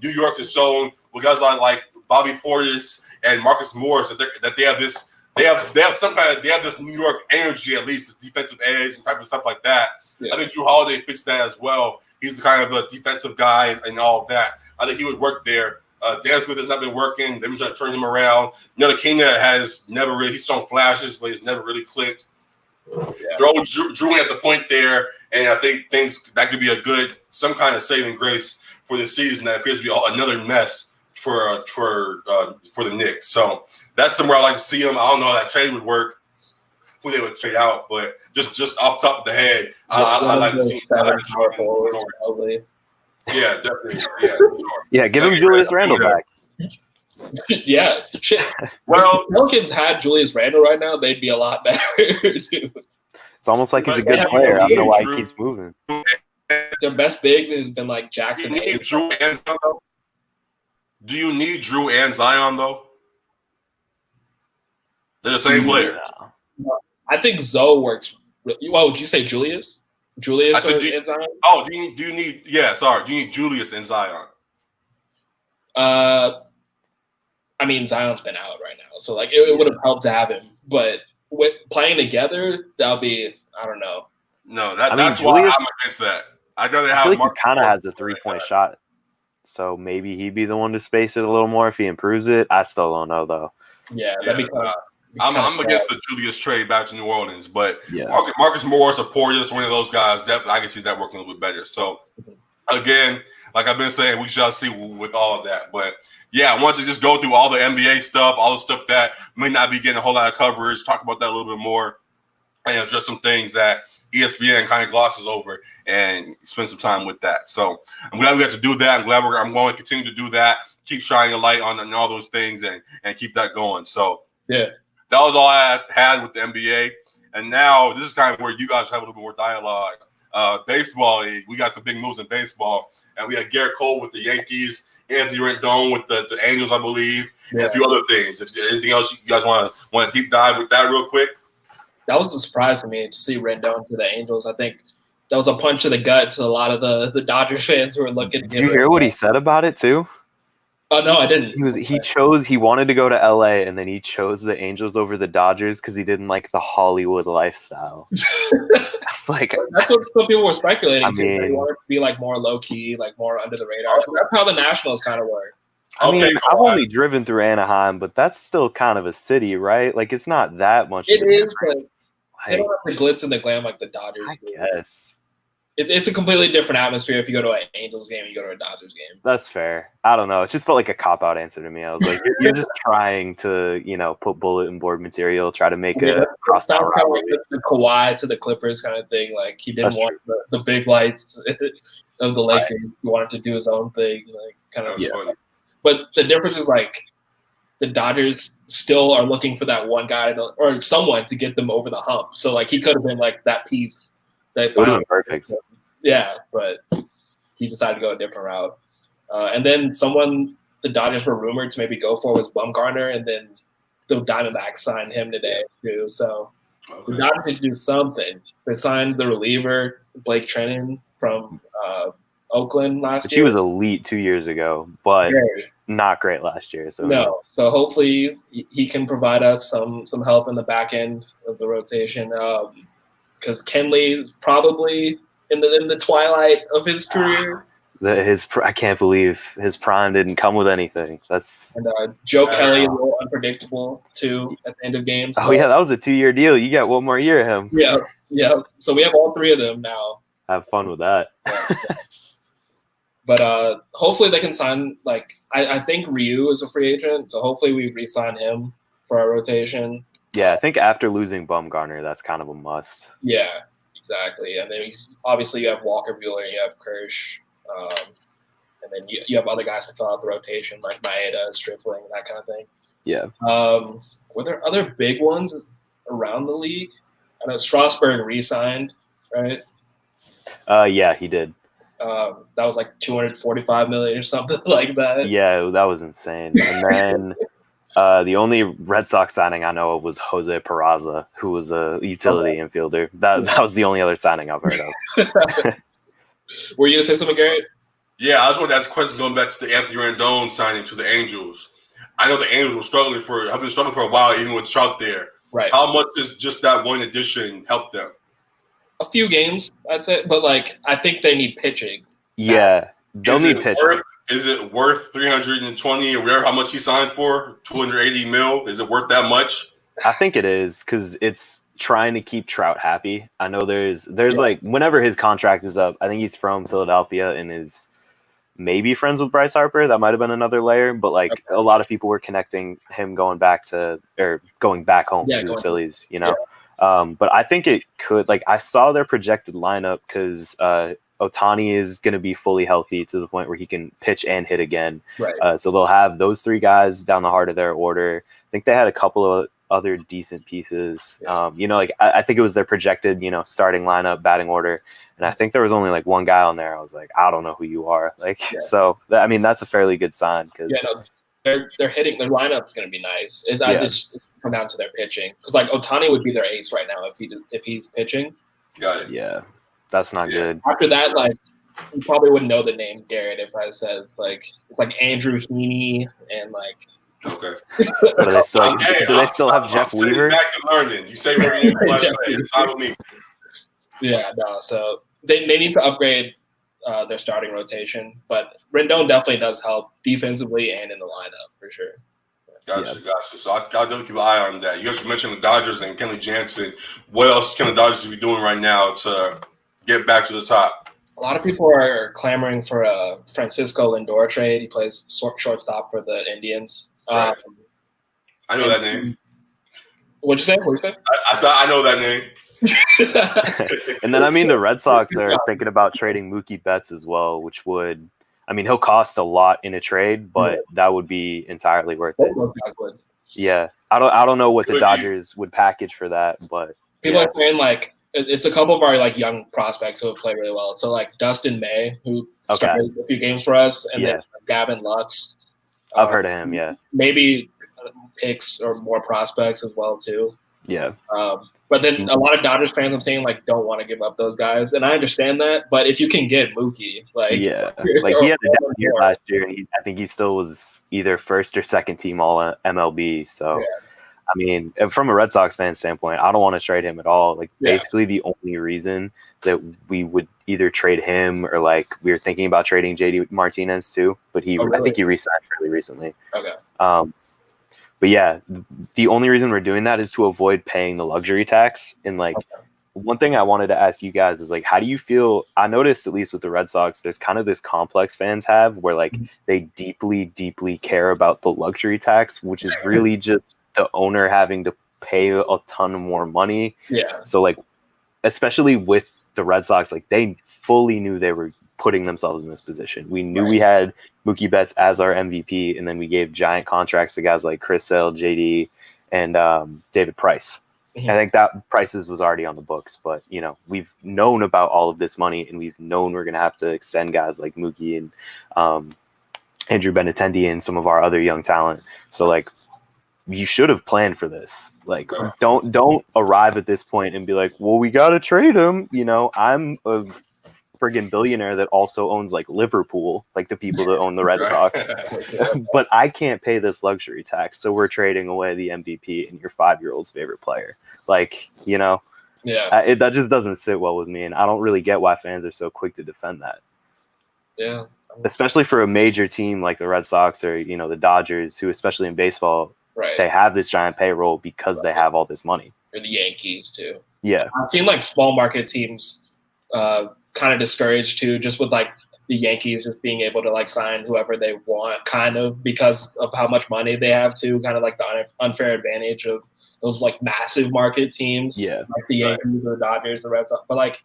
New York is shown with guys like Bobby Portis and Marcus Morris that they have this. They have this New York energy, at least this defensive edge and type of stuff like that. Yeah. I think Drew Holiday fits that as well. He's the kind of a defensive guy and all of that. I think he would work there. Dan Smith has not been working. They've been trying to turn him around. Kenya has never really. He's shown flashes, but he's never really clicked. Yeah. Throw Drew in at the point there, and I think that could be some kind of saving grace for this season. That appears to be another mess for the Knicks. So that's somewhere I like to see him. I don't know how that trade would work, who they would trade out, but just off the top of the head, I like to see. Yeah, definitely. Yeah, sure. Yeah, give him Julius Randle back. Yeah, shit. Well, if Pelicans had Julius Randle right now, they'd be a lot better too. It's almost like he's a good player. I don't know why he keeps moving. Their best bigs has been like Jackson. Do you need Drew and Zion though? They're the same player. I think Zoe works. Well, would you say Julius? Julius and Zion? Oh, do you need? Yeah, sorry. Do you need Julius and Zion? I mean, Zion's been out right now, so like it would have helped to have him. But with playing together, that'll be I don't know. No, that's why I'm against that. I'd rather have. I feel like he kind of has a 3-point shot so maybe he'd be the one to space it a little more if he improves it. I still don't know though. Yeah, that'd be I'm against the Julius trade back to New Orleans, but Yeah. Marcus Morris or Portis, one of those guys, definitely I can see that working a little bit better. So again, like I've been saying, we shall see with all of that. But yeah, I want to just go through all the NBA stuff, all the stuff that may not be getting a whole lot of coverage, talk about that a little bit more, and just some things that ESPN kind of glosses over and spend some time with that. So I'm glad we got to do that. I'm glad I'm going to continue to do that, keep shining a light on all those things and keep that going. So yeah. That was all I had with the NBA. And now this is kind of where you guys have a little bit more dialogue. Baseball, we got some big moves in baseball. And we had Garrett Cole with the Yankees, Anthony Rendon with the Angels, I believe, and a few other things. If there's anything else you guys want to deep dive with that real quick? That was a surprise for me to see Rendon to the Angels. I think that was a punch to the gut to a lot of the Dodgers fans who were looking. Did you hear what he said about it too? Oh no, I didn't. He wanted to go to LA and then he chose the Angels over the Dodgers because he didn't like the Hollywood lifestyle. It's like that's what some people were speculating too. They mean, wanted to be like more low key, like more under the radar. So that's how the Nationals kind of were. I mean, I've only driven through Anaheim, but that's still kind of a city, right? Like it's not that much. It is, but they don't have the glitz and the glam like the Dodgers. I guess. It's a completely different atmosphere if you go to an Angels game and you go to a Dodgers game. That's fair. I don't know. It just felt like a cop-out answer to me. I was like, you're just trying to, put bulletin board material, try to make a crosstown rivalry. Like the Kawhi to the Clippers kind of thing. Like he didn't want the big lights of the Lakers. Right. He wanted to do his own thing, like kind of. Yeah. But the difference is like the Dodgers still are looking for that one guy or someone to get them over the hump. So like he could have been like that piece. That would have been perfect. Yeah, but he decided to go a different route. And then the Dodgers were rumored to maybe go for was Bumgarner, and then the Diamondbacks signed him today too. So the Dodgers need to do something. They signed the reliever Blake Treinen from Oakland last year. He was elite 2 years ago, but not great last year. So no. So hopefully he can provide us some help in the back end of the rotation. Because Kenley is probably in the twilight of his career. I can't believe his prime didn't come with anything. And Joe Kelly is a little unpredictable too at the end of games. So. Oh yeah, that was a 2-year deal. You got one more year of him. Yeah. So we have all three of them now. Have fun with that. Yeah. But hopefully they can sign. Like I think Ryu is a free agent, so hopefully we re-sign him for our rotation. Yeah, I think after losing Bumgarner, that's kind of a must. Yeah, exactly. And then obviously you have Walker Buehler, you have Kirsch, and then you have other guys to fill out the rotation like Maeda, Stripling, that kind of thing. Yeah. Were there other big ones around the league? I know Strasburg re-signed, right? Yeah, he did. That was like $245 million or something like that. Yeah, that was insane. And then the only Red Sox signing I know of was Jose Peraza, who was a utility infielder. That was the only other signing I've heard of. Were you going to say something, Garrett? Yeah, I just wanted to ask a question going back to the Anthony Rendon signing to the Angels. I know the Angels have been struggling for a while, even with Trout there. Right. How much does just that one addition help them? A few games, I'd say, but I think they need pitching. Yeah, they'll need pitching. Is it worth 320 or whatever? How much he signed for? 280 mil. Is it worth that much? I think it is because it's trying to keep Trout happy. I know there's like whenever his contract is up, I think he's from Philadelphia and is maybe friends with Bryce Harper. That might have been another layer, but a lot of people were connecting him going back home to the Phillies. But I think it could. I saw their projected lineup because Ohtani is going to be fully healthy to the point where he can pitch and hit again. Right. So they'll have those three guys down the heart of their order. I think they had a couple of other decent pieces. Yeah. I think it was their projected, starting lineup, batting order. And I think there was only one guy on there. I was like, I don't know who you are. So that's a fairly good sign. They're hitting. Their lineup's going to be nice. It's come down to their pitching because Ohtani would be their ace right now if he's pitching. Got it. Yeah, that's not good. After that, you probably wouldn't know the name Garrett if I said it's Andrew Heaney and Okay. Do they still have Jeff Weaver? Back and learning. You say whatever you want to say. It's not with me. Yeah, no. So they need to upgrade their starting rotation. But Rendon definitely does help defensively and in the lineup for sure. Gotcha. So I'll definitely keep an eye on that. You guys mentioned the Dodgers and Kenley Jansen. What else can the Dodgers be doing right now to get back to the top? A lot of people are clamoring for a Francisco Lindor trade. He plays shortstop for the Indians. Right. I know that name. What'd you say? I said I know that name. And then, the Red Sox are thinking about trading Mookie Betts as well, which would – he'll cost a lot in a trade, but that would be entirely worth it. Yeah. I don't know what the Dodgers would package for that, but people are saying it's a couple of our young prospects who have played really well. So Dustin May, who started a few games for us, and then Gavin Lux. I've heard of him, yeah. Maybe picks or more prospects as well too. Yeah. But then a lot of Dodgers fans I'm saying don't want to give up those guys, and I understand that. But if you can get Mookie, he had a down year last year, and I think he still was either first or second team all MLB. So, from a Red Sox fan standpoint, I don't want to trade him at all. Basically, the only reason that we would either trade him or we were thinking about trading JD Martinez too, but I think he re-signed fairly recently. Okay. But yeah, the only reason we're doing that is to avoid paying the luxury tax. And one thing I wanted to ask you guys is how do you feel? I noticed, at least with the Red Sox, there's kind of this complex fans have where they deeply, deeply care about the luxury tax, which is really just the owner having to pay a ton more money. Yeah. So especially with the Red Sox, they fully knew they were putting themselves in this position. We knew we had Mookie Betts as our MVP, and then we gave giant contracts to guys like Chris Sale, JD, and David Price. Mm-hmm. I think that Price's was already on the books, but we've known about all of this money, and we've known we're going to have to extend guys like Mookie and Andrew Benintendi and some of our other young talent. So you should have planned for this. Don't arrive at this point and be well, we got to trade him. I'm a friggin' billionaire that also owns Liverpool, the people that own the Red Sox, but I can't pay this luxury tax, so we're trading away the MVP and your 5-year-old's favorite player. That just doesn't sit well with me, and I don't really get why fans are so quick to defend that. Yeah, especially for a major team like the Red Sox or the Dodgers, who especially in baseball, they have this giant payroll because they have all this money. Or the Yankees too. Yeah, I've seen small market teams kind of discouraged too, just with the Yankees just being able to sign whoever they want, kind of because of how much money they have too, kind of the unfair advantage of those massive market teams, the Yankees, the Dodgers, the Red Sox. But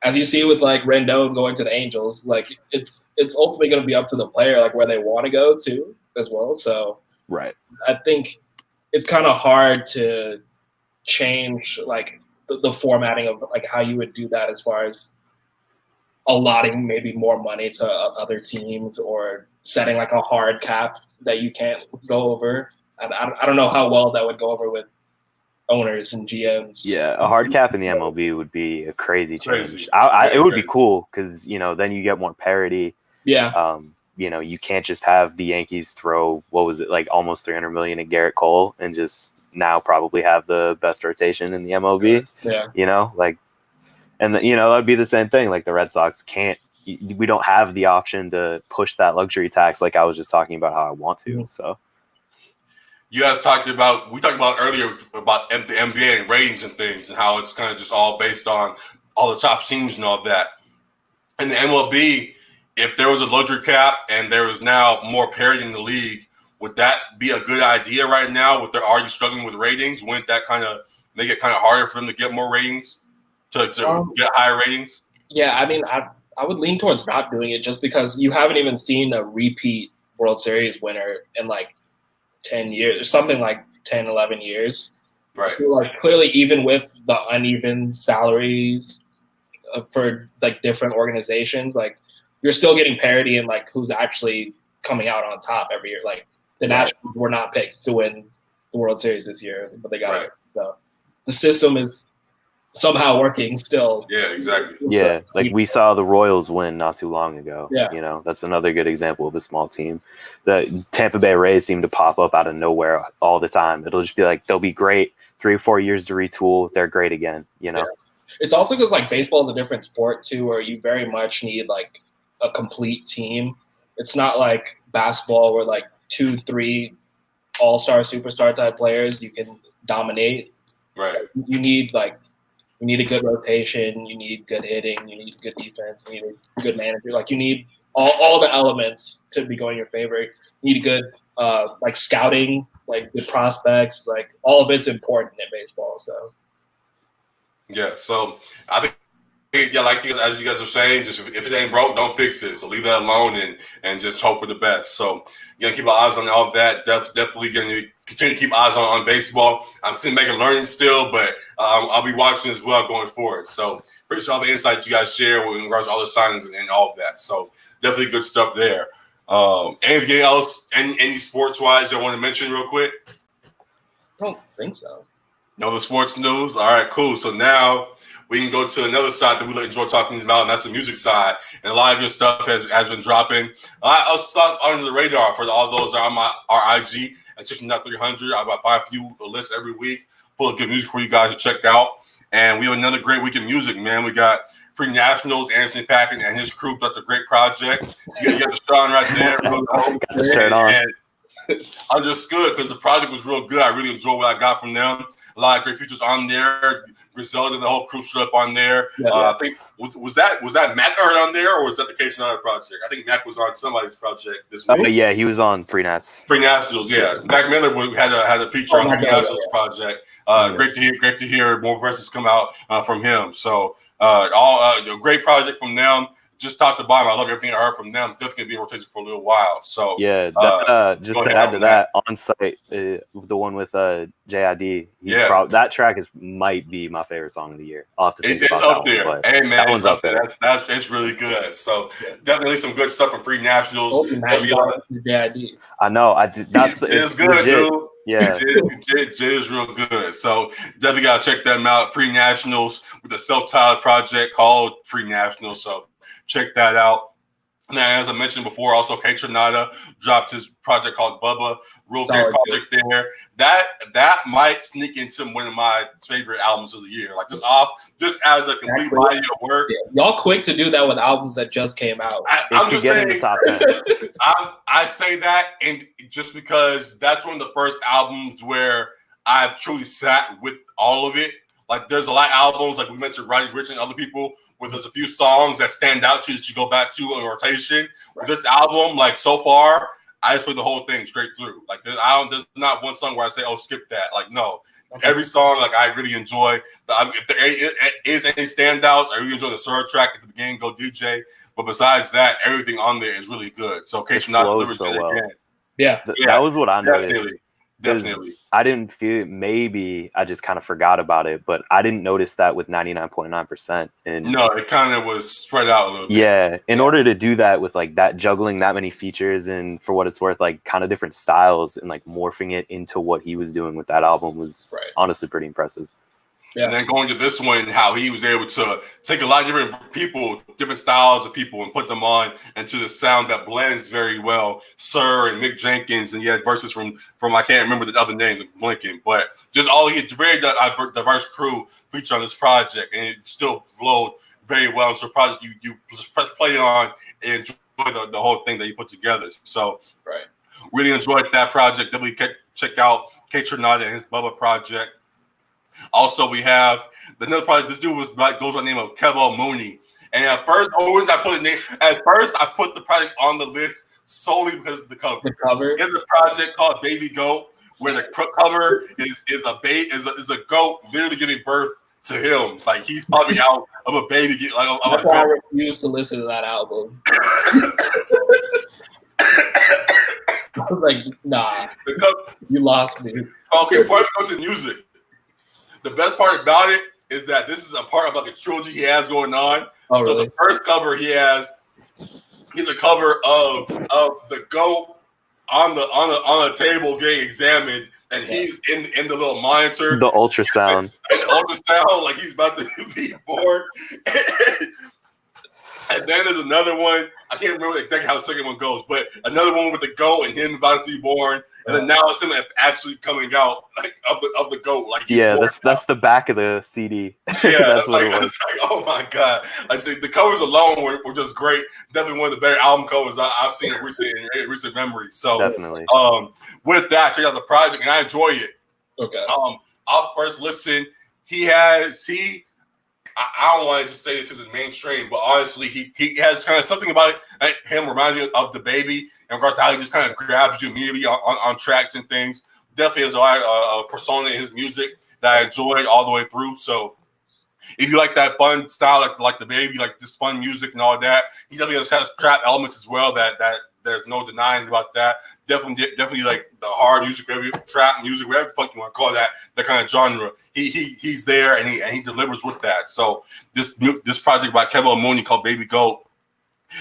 as you see with Rendon going to the Angels, it's ultimately going to be up to the player where they want to go to as well. So I think it's kind of hard to change the formatting of how you would do that as far as allotting maybe more money to other teams or setting a hard cap that you can't go over. I don't know how well that would go over with owners and GMs. Yeah, a hard cap in the MLB would be a crazy change. It would be cool because then you get more parity. Yeah. You can't just have the Yankees throw almost $300 million at Garrett Cole and just now probably have the best rotation in the MLB. Yeah. And that'd be the same thing. The Red Sox we don't have the option to push that luxury tax. I was just talking about how I want to. So you guys we talked about earlier about the NBA and ratings and things and how it's kind of just all based on all the top teams and all that. In the MLB, if there was a luxury cap and there was now more parity in the league, would that be a good idea right now? With they're already struggling with ratings, wouldn't that kind of make it kind of harder for them to get more ratings, to get higher ratings? Yeah, I would lean towards not doing it just because you haven't even seen a repeat World Series winner in 10 years, or something 10, 11 years. Right. So clearly, even with the uneven salaries for different organizations, you're still getting parity in who's actually coming out on top every year. The Nationals were not picked to win the World Series this year, but they got it. So the system is somehow working still. Yeah, exactly. Yeah, we saw the Royals win not too long ago. Yeah. That's another good example of a small team. The Tampa Bay Rays seem to pop up out of nowhere all the time. It'll just be they'll be great, 3 or 4 years to retool. They're great again, Yeah. It's also because like baseball is a different sport too, where you very much need like a complete team. It's not like basketball where like 2-3 all-star, superstar type players you can dominate. Right. You need a good rotation. You need good hitting. You need good defense. You need a good manager. Like you need all the elements to be going in your favor. You need good like scouting, like good prospects. Like all of it's important in baseball. So yeah. So I think. Yeah, like as you guys are saying, just if it ain't broke, don't fix it. So leave that alone and just hope for the best. So keep our eyes on all of that. Definitely going to continue to keep eyes on baseball. I'm still making learning still, but I'll be watching as well going forward. So appreciate all the insights you guys share in regards to all the signings and all of that. So definitely good stuff there. Anything else? Any sports wise you want to mention real quick? I don't think so. No other sports news. All right, cool. So now we can go to another side that we enjoy talking about, and that's the music side. And a lot of good stuff has been dropping. I'll start under the radar for all those that are on our IG at Section.300. I provide you a list every week full of good music for you guys to check out. And we have another great week of music, man. We got Free Nationals, Anthony Packard and his crew. That's a great project. You got the Sean right there. And I'm just good because the project was real good. I really enjoyed what I got from them. A lot of great features on there. Griselda and the whole crew showed up on there. Yes. I think was that Mac on there, or was that the K.T.R.00 project? I think Mac was on somebody's project this week. But yeah, he was on Free Nats. Free Nationals, yeah. Mac Miller had a feature on the Free Nationals project. Great to hear more verses come out from him. So a great project from them. Just top to bottom, I love everything I heard from them. Definitely be in rotation for a little while. So yeah, just to add to that, on site, the one with JID, that track might be my favorite song of the year. I'll have to think it's about up that there. one, hey man, that one's up there. It's really good. So definitely some good stuff from Free Nationals. JID. I know. It's good, legit. dude. Yeah, J is real good. So definitely gotta check them out. Free Nationals with a self-titled project called Free Nationals. So check that out. Now, as I mentioned before, also K.T.R.00 dropped his project called Bubba. Real great project there. That might sneak into one of my favorite albums of the year. Like just as a complete body of work. Yeah. Y'all quick to do that with albums that just came out. I'm just saying, in the top 10. I say that, and just because that's one of the first albums where I've truly sat with all of it. Like there's a lot of albums, like we mentioned, Roddy Ricch and other people, where there's a few songs that stand out to you that you go back to in rotation. With this album, like so far, I just play the whole thing straight through. Like there's not one song where I say, "Oh, skip that." Like no, every song like I really enjoy. If there is any standouts, I really enjoy the Sir track at the beginning, Go DJ. But besides that, everything on there is really good. So K.T.R.00 delivers it again. Yeah, that was what I noticed. Definitely. I didn't feel it. Maybe I just kind of forgot about it, but I didn't notice that with 99.9%. And no, it kind of was spread out a little bit. Yeah, in order to do that with like that, juggling that many features and for what it's worth, like kind of different styles and like morphing it into what he was doing with that album was honestly pretty impressive. Yeah. And then going to this one, how he was able to take a lot of different people, different styles of people, and put them on into the sound that blends very well. Sir and Mick Jenkins, and he had verses from I can't remember the other name, blinking, but just all he had very diverse crew feature on this project, and it still flowed very well. So project you just press play on and enjoy the whole thing that you put together. So really enjoyed that project. Then we check out K.T.R.00 and his Bubba project. Also, we have another project. This dude goes by the name of Kevo Mooney. And at first I put the project on the list solely because of the cover. The cover. There's a project called Baby Goat, where the cover is a goat literally giving birth to him. Like he's probably out of a baby. That's why I refuse to listen to that album. I was like, nah, you lost me. Okay, part goes to music. The best part about it is that this is a part of like a trilogy he has going on. Oh, so really? The first cover he's a cover of the goat on the table getting examined, and he's in the little monitor, the ultrasound, like he's about to be born. And then there's another one. I can't remember exactly how the second one goes, but another one with the goat and him about to be born. and then now it's him actually coming out like of the GOAT. Like that's the back of the CD. Yeah, that's what it was. It's like, oh my god! Like the covers alone were just great. Definitely one of the better album covers I've seen in recent memory. So definitely. With that, check out the project, and I enjoy it. Okay. I'll first listen. I don't want to just say it because it's mainstream, but honestly, he has kind of something about it. Him reminds me of the Baby in regards to how he just kind of grabs you immediately on tracks and things. Definitely has a persona in his music that I enjoyed all the way through. So if you like that fun style, like the Baby, like this fun music and all that, he definitely has trap elements as well. That there's no denying about that. Definitely like the hard music, trap music, whatever the fuck you want to call that kind of genre. He's there and he delivers with that. So this project by Kevin O'Mooney called Baby Goat,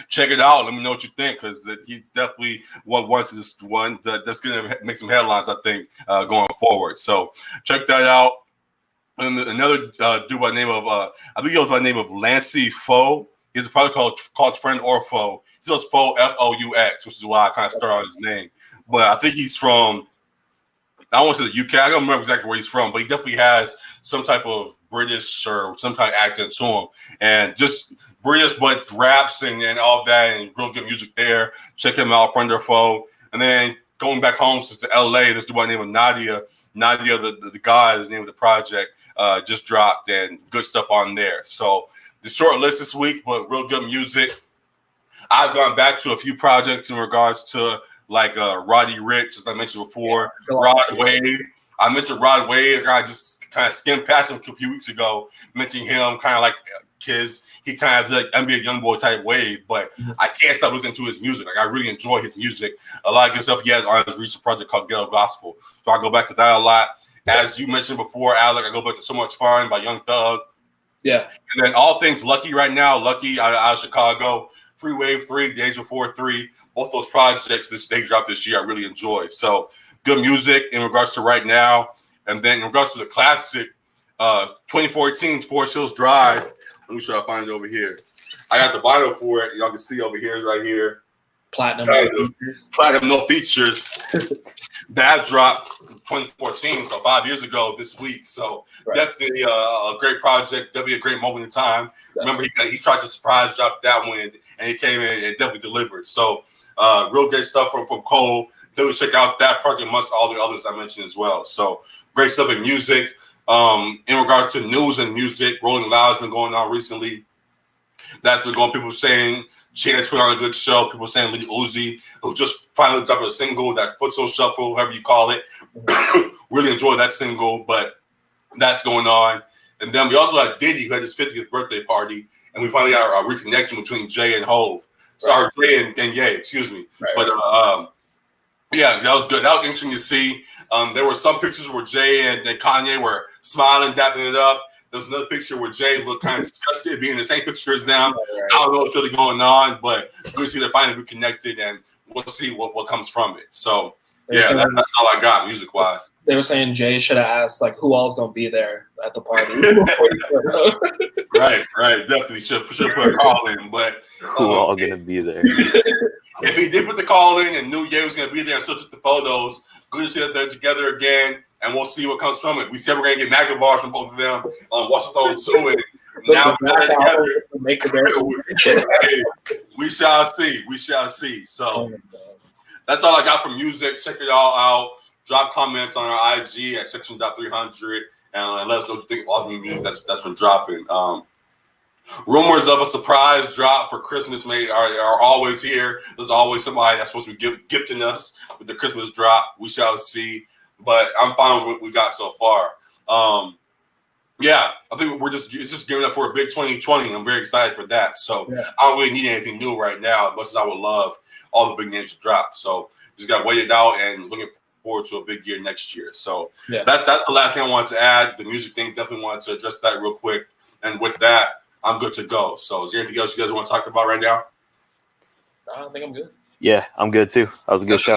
check it out. Let me know what you think, because he's definitely one that's gonna make some headlines, I think, going forward. So check that out. And another dude by the name of I think he goes by the name of Lancey Foe. He has a project called Friend or Foe. He does Foe, F-O-U-X, which is why I kind of started on his name. But I think he's from, I don't want to say the UK. I don't remember exactly where he's from, but he definitely has some type of British or some kind of accent to him. And just British, but raps and all that, and real good music there. Check him out, Friend or Foe. And then going back home to LA, this dude by the name of Nadia. Nadia, the guy, is the name of the project, just dropped, and good stuff on there. So the short list this week, but real good music. I've gone back to a few projects in regards to like Roddy Ricch, as I mentioned before, Rod Wave. I mentioned Rod Wave. I just kind of skimmed past him a few weeks ago, mentioning him kind of like he kind of like NBA YoungBoy type wave, but I can't stop listening to his music. Like I really enjoy his music. A lot of good stuff he has on his recent project called Ghetto Gospel. So I go back to that a lot. As you mentioned before, Alec, I go back to So Much Fun by Young Thug. Yeah. And then all things Lucky right now, Lucky out of Chicago. Free Wave 3, Days Before 3, both those projects they dropped this year I really enjoyed. So good music in regards to right now. And then in regards to the classic, 2014 Forest Hills Drive. Let me try to find it over here. I got the vinyl for it. Y'all can see over here, right here. Platinum no features. That dropped 2014, so 5 years ago this week. So definitely a great project, definitely a great moment in time. Remember, he tried to surprise drop that one, and he came in and definitely delivered. So real great stuff from Cole. Definitely check out that project amongst all the others I mentioned as well. So great stuff in music. In regards to news and music, Rolling Loud has been going on recently. That's been going. People saying Chance put on a good show. People saying Lil Uzi, who just finally dropped a single, that Futsal Shuffle, whatever you call it. Really enjoyed that single, but that's going on. And then we also had Diddy, who had his 50th birthday party, and we finally got a reconnection between Jay and Hove. Sorry, Jay and Ye, excuse me. Right. But yeah, that was good. That was interesting to see. There were some pictures where Jay and Kanye were smiling, dapping it up. There's another picture where Jay looked kind of disgusted, being in the same picture as them. Right. I don't know what's really going on, but good to see they're finally reconnected, and we'll see what comes from it. So, yeah, that's all I got music-wise. They were saying Jay should have asked, like, who all's going to be there at the party. Right. Definitely should put a call in, but who all going to be there? If he did put the call in and knew Ye was going to be there and still took the photos, good to see that they're together again. And we'll see what comes from it. We said we're going to get MAGA bars from both of them on Washington too. And now we shall see. We shall see. So that's all I got from music. Check it all out. Drop comments on our IG at Section.300 and let us know what you think of all the music that's been dropping. Rumors of a surprise drop for Christmas are always here. There's always somebody that's supposed to be gifting us with the Christmas drop. We shall see. But I'm fine with what we got so far. Yeah, I think it's just gearing up for a big 2020. I'm very excited for that. So I don't really need anything new right now, as much as I would love all the big names to drop. So just got to wait it out and looking forward to a big year next year. So that's the last thing I wanted to add. The music thing, definitely wanted to address that real quick. And with that, I'm good to go. So is there anything else you guys want to talk about right now? No, I think I'm good. Yeah, I'm good too. That was a good show.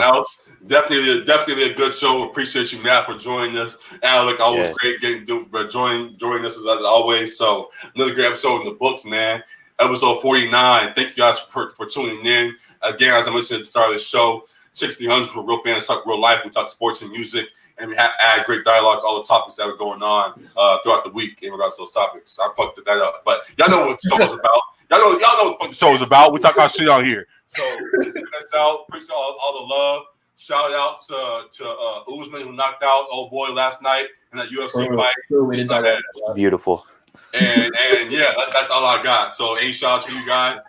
Definitely a good show. Appreciate you, Matt, for joining us. Alec, always great joining us as always. So another great episode in the books, man. Episode 49. Thank you guys for tuning in. Again, as I mentioned at the start of the show, Section.300 for real fans talk real life. We talk sports and music, and we add great dialogue to all the topics that are going on throughout the week in regards to those topics. I fucked that up, but y'all know what the show is about. Y'all know what the fuck the show is about. We talk about shit on here. So check us out. Appreciate all the love. Shout out to Usman, who knocked out old boy last night in that UFC fight. We didn't talk about that. Beautiful. And yeah, that's all I got. So any shout outs for you guys?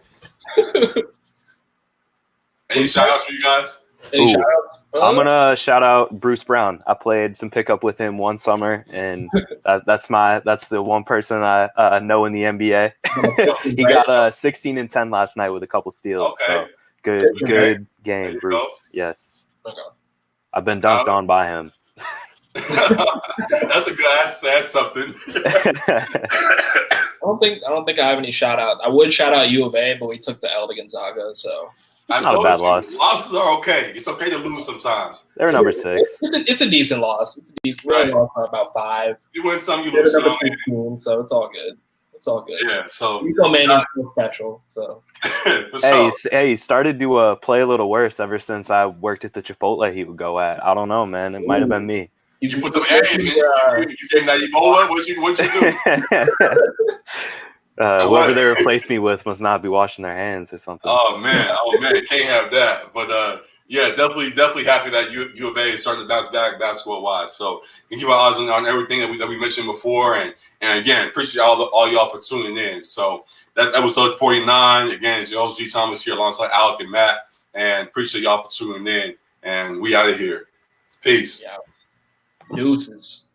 Any shout outs for you guys? Any shout outs? I'm gonna shout out Bruce Brown. I played some pickup with him one summer, and that's the one person I know in the NBA. He got 16 and 10 last night with a couple steals. Okay. So good game, Bruce. Go. Yes. Okay. I've been dunked on by him. That's a good answer. That's something. I don't think I have any shout out. I would shout out U of A, but we took the L to Gonzaga, so it's not a bad loss. Losses are okay. It's okay to lose sometimes. They're number 6. It's a decent loss. It's a decent loss by about 5. You win some, you lose some. 16, so it's all good. It's all good. Yeah. So you man is so special. So he started to play a little worse ever since I worked at the Chipotle he would go at. I don't know, man. It might have been me. You put some egg in it. You gave that Ebola. What you do? Whoever they replaced me with must not be washing their hands or something. Oh man, can't have that. But yeah, definitely happy that U of A is starting to bounce back basketball wise. So you can keep our eyes on everything that we mentioned before, and again, appreciate all y'all for tuning in. So that's episode 49. Again, it's your host G Thomas here alongside Alec and Matt, and appreciate y'all for tuning in. And we out of here. Peace. Yeah. Deuces.